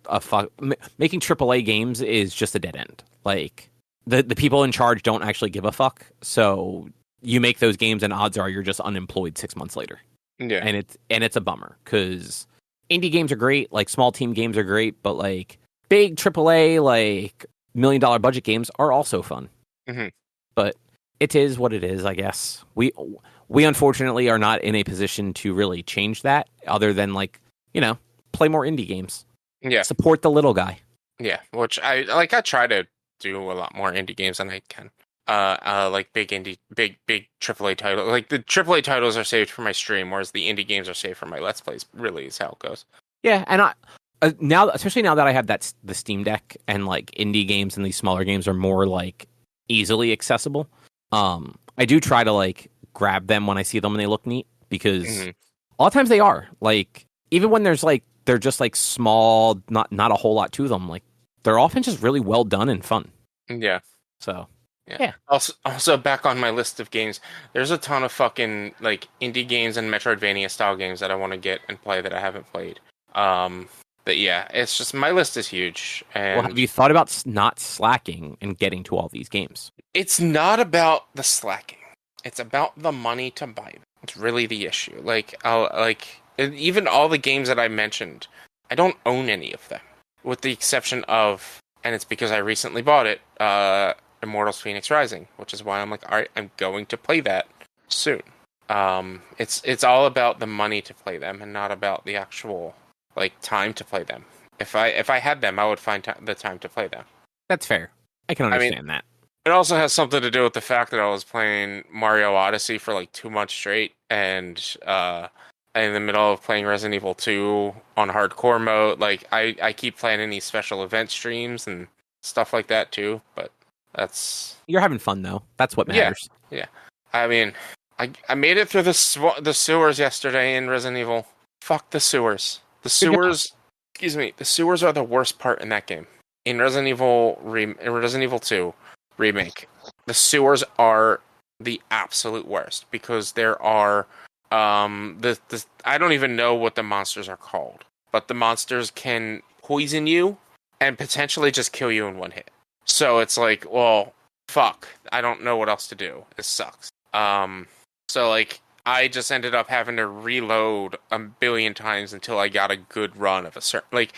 making AAA games is just a dead end. Like the people in charge don't actually give a fuck. So you make those games, and odds are you're just unemployed 6 months later.
Yeah,
and it's a bummer because indie games are great, like small team games are great, but like big AAA, like $1 million budget games are also fun.
Mm-hmm.
But it is what it is, I guess. We unfortunately are not in a position to really change that, other than like play more indie games.
Yeah,
support the little guy.
Yeah, which I try to do a lot more indie games than I can. Like big AAA titles. Like the AAA titles are saved for my stream, whereas the indie games are saved for my Let's Plays. Really, is how it goes.
Yeah, and I now, especially now that I have the Steam Deck, and like indie games and these smaller games are more like easily accessible. I do try to like grab them when I see them and they look neat, because a lot of times they are like, even when they're just like small, not a whole lot to them. Like they're often just really well done and fun.
Yeah.
So.
Yeah. Also, back on my list of games, there's a ton of fucking like indie games and Metroidvania style games that I want to get and play that I haven't played. But yeah, it's just my list is huge. And
well, have you thought about not slacking and getting to all these games?
It's not about the slacking. It's about the money to buy them. It's really the issue. Even all the games that I mentioned, I don't own any of them, with the exception of, and it's because I recently bought it, Immortals Phoenix Rising, which is why I'm like, all right, I'm going to play that soon. It's all about the money to play them, and not about the actual like time to play them. If I had them, I would find the time to play them.
That's fair. I can understand that.
It also has something to do with the fact that I was playing Mario Odyssey for like 2 months straight, and in the middle of playing Resident Evil 2 on hardcore mode. Like I keep planning these special event streams and stuff like that too, but you're
having fun though. That's what matters.
Yeah. I mean, I made it through the sewers yesterday in Resident Evil. Fuck the sewers. The sewers, excuse me, the sewers are the worst part in that game. In Resident Evil 2 remake, the sewers are the absolute worst because there are I don't even know what the monsters are called, but the monsters can poison you and potentially just kill you in one hit. So it's like, well, fuck, I don't know what else to do. This sucks. So like I just ended up having to reload a billion times until I got a good run of a certain, like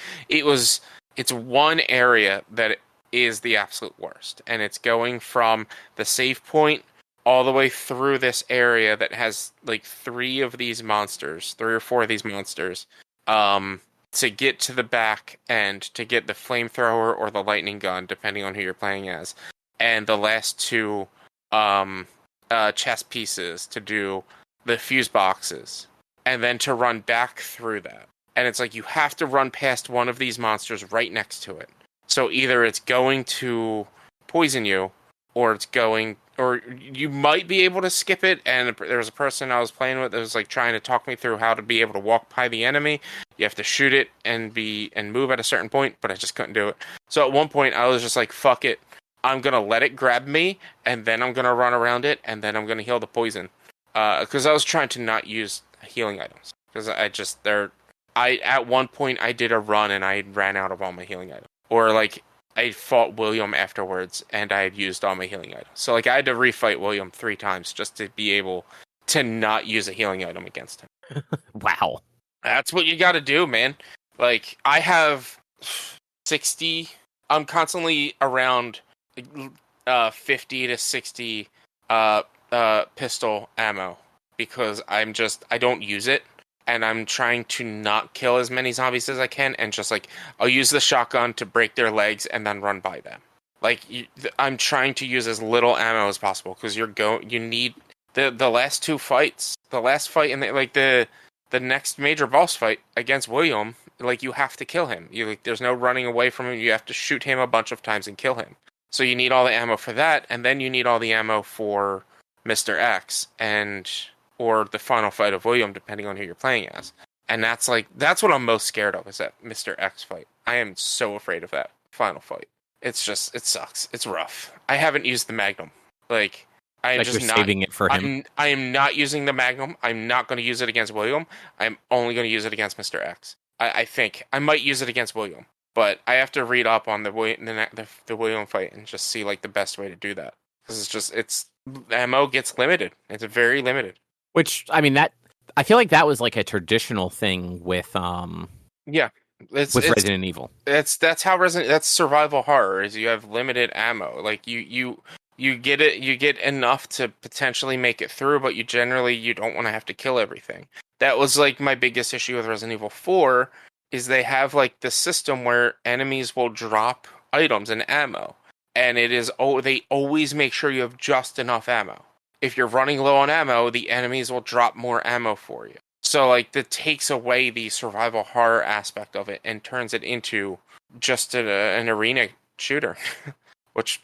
it's one area that is the absolute worst, and it's going from the save point all the way through this area that has like three or four of these monsters, to get to the back end to get the flamethrower or the lightning gun, depending on who you're playing as, and the last two chess pieces to do the fuse boxes, and then to run back through that. And it's like you have to run past one of these monsters right next to it. So either it's going to poison you, or you might be able to skip it. And there was a person I was playing with that was like trying to talk me through how to be able to walk by the enemy. You have to shoot it and move at a certain point, but I just couldn't do it. So at one point I was just like, fuck it. I'm going to let it grab me, and then I'm going to run around it, and then I'm going to heal the poison. Because I was trying to not use healing items. Because at one point I did a run and I ran out of all my healing items. Or like I fought William afterwards and I had used all my healing items. So like I had to refight William 3 times just to be able to not use a healing item against him.
Wow.
That's what you got to do, man. Like I have 60. I'm constantly around 50 to 60 pistol ammo because I don't use it, and I'm trying to not kill as many zombies as I can, and just like I'll use the shotgun to break their legs and then run by them. Like I'm trying to use as little ammo as possible because you need the last two fights, the last fight and the next major boss fight against William. Like you have to kill him. There's no running away from him. You have to shoot him a bunch of times and kill him. So you need all the ammo for that, and then you need all the ammo for Mr. X or the final fight of William, depending on who you're playing as. And that's what I'm most scared of, is that Mr. X fight. I am so afraid of that final fight. It sucks. It's rough. I haven't used the Magnum. Like I am just not
saving it for him.
I am not using the Magnum. I'm not going to use it against William. I'm only going to use it against Mr. X. I think I might use it against William, but I have to read up on the William fight and just see like the best way to do that. Because ammo gets limited. It's very limited.
Which I mean I feel like that was like a traditional thing with Resident Evil.
That's survival horror, is you have limited ammo. Like you get enough to potentially make it through, but you don't want to have to kill everything. That was like my biggest issue with Resident Evil 4, is they have like the system where enemies will drop items and ammo, and they always make sure you have just enough ammo. If you're running low on ammo, the enemies will drop more ammo for you. So like that takes away the survival horror aspect of it and turns it into just an arena shooter, which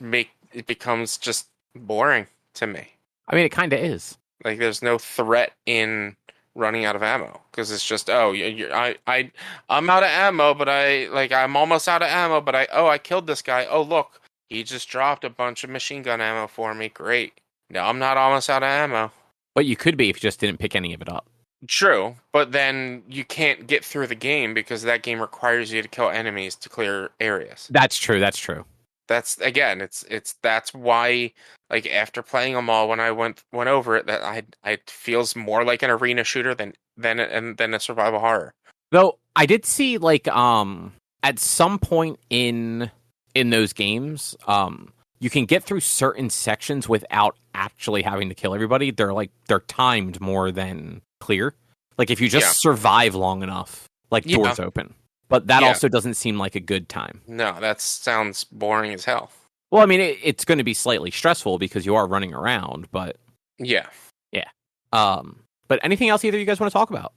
it becomes just boring to me.
I mean, it kind of is.
Like there's no threat in running out of ammo, because it's just I'm out of ammo, but I'm almost out of ammo, but I killed this guy. Oh look, he just dropped a bunch of machine gun ammo for me. Great. No, I'm not almost out of ammo.
But you could be if you just didn't pick any of it up.
True, but then you can't get through the game because that game requires you to kill enemies to clear areas.
That's true.
That's again, that's why, like, after playing them all, when I went over it, that it feels more like an arena shooter than a survival horror.
Though I did see like at some point in those games, you can get through certain sections without actually having to kill everybody. They're timed more than clear. Like if you just survive long enough, like doors open. But that also doesn't seem like a good time.
No, that sounds boring as hell.
Well, I mean, it's going to be slightly stressful because you are running around, but yeah. But anything else either you guys want to talk about?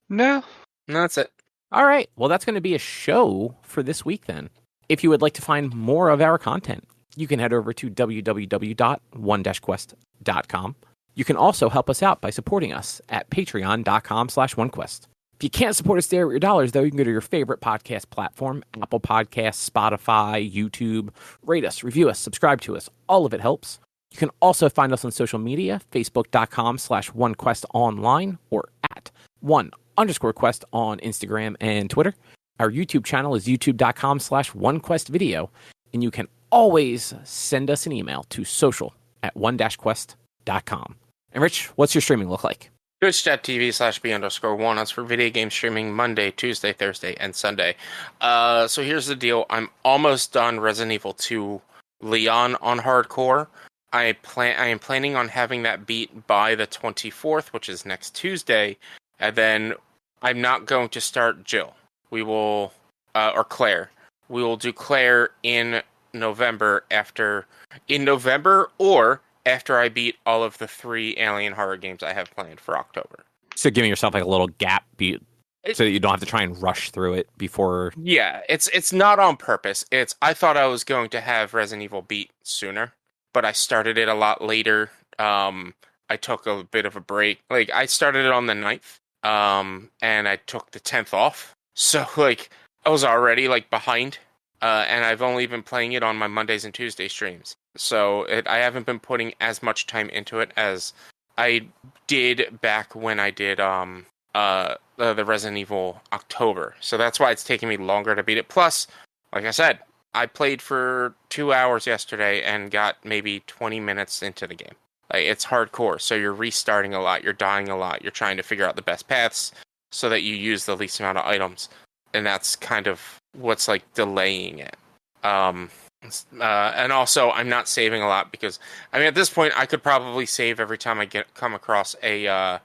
No,
that's it.
All right. Well, that's going to be a show for this week then. If you would like to find more of our content, you can head over to www.one-quest.com. You can also help us out by supporting us at patreon.com/OneQuest. If you can't support us there with your dollars, though, you can go to your favorite podcast platform, Apple Podcasts, Spotify, YouTube. Rate us, review us, subscribe to us. All of it helps. You can also find us on social media, facebook.com/OneQuestOnline or at @1_Quest on Instagram and Twitter. Our YouTube channel is youtube.com/OneQuestVideo. And you can always send us an email to social@one-quest.com. And Rich, what's your streaming look like?
Twitch.tv/B_Walnuts for video game streaming Monday, Tuesday, Thursday, and Sunday. So here's the deal. I'm almost done Resident Evil 2 Leon on hardcore. I am planning on having that beat by the 24th, which is next Tuesday. And then I'm not going to start Jill. We will, or Claire. We will do Claire in November or after I beat all of the 3 Alien horror games I have planned for October.
So giving yourself like a little gap beat so that you don't have to try and rush through it before.
Yeah, it's not on purpose. I thought I was going to have Resident Evil beat sooner, but I started it a lot later. I took a bit of a break. Like, I started it on the 9th, and I took the 10th off. So, like, I was already, like, behind, and I've only been playing it on my Mondays and Tuesday streams. So, I haven't been putting as much time into it as I did back when I did the Resident Evil October. So that's why it's taking me longer to beat it. Plus, like I said, I played for 2 hours yesterday and got maybe 20 minutes into the game. Like, it's hardcore, so you're restarting a lot, you're dying a lot, you're trying to figure out the best paths so that you use the least amount of items. And that's kind of what's, like, delaying it. And also, I'm not saving a lot because, I mean, at this point, I could probably save every time I come across a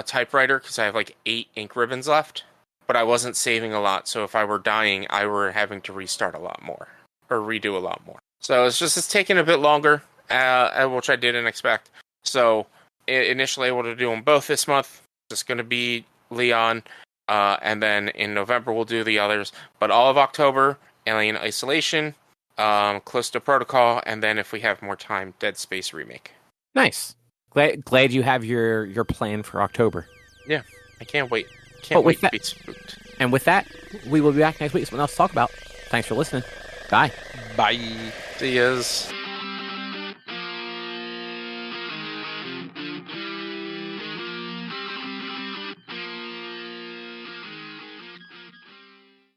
typewriter because I have, like, 8 ink ribbons left. But I wasn't saving a lot, so if I were dying, I were having to restart a lot more. Or redo a lot more. So it's taking a bit longer, which I didn't expect. So, initially able to do them both this month. It's going to be Leon, and then in November we'll do the others. But all of October, Alien Isolation, Close to Protocol, and then if we have more time, Dead Space Remake.
Nice. Glad you have your plan for October.
Yeah, I can't wait. Can't wait to be spooked.
And with that, we will be back next week with something else to talk about. Thanks for listening. Bye.
Bye.
See yas.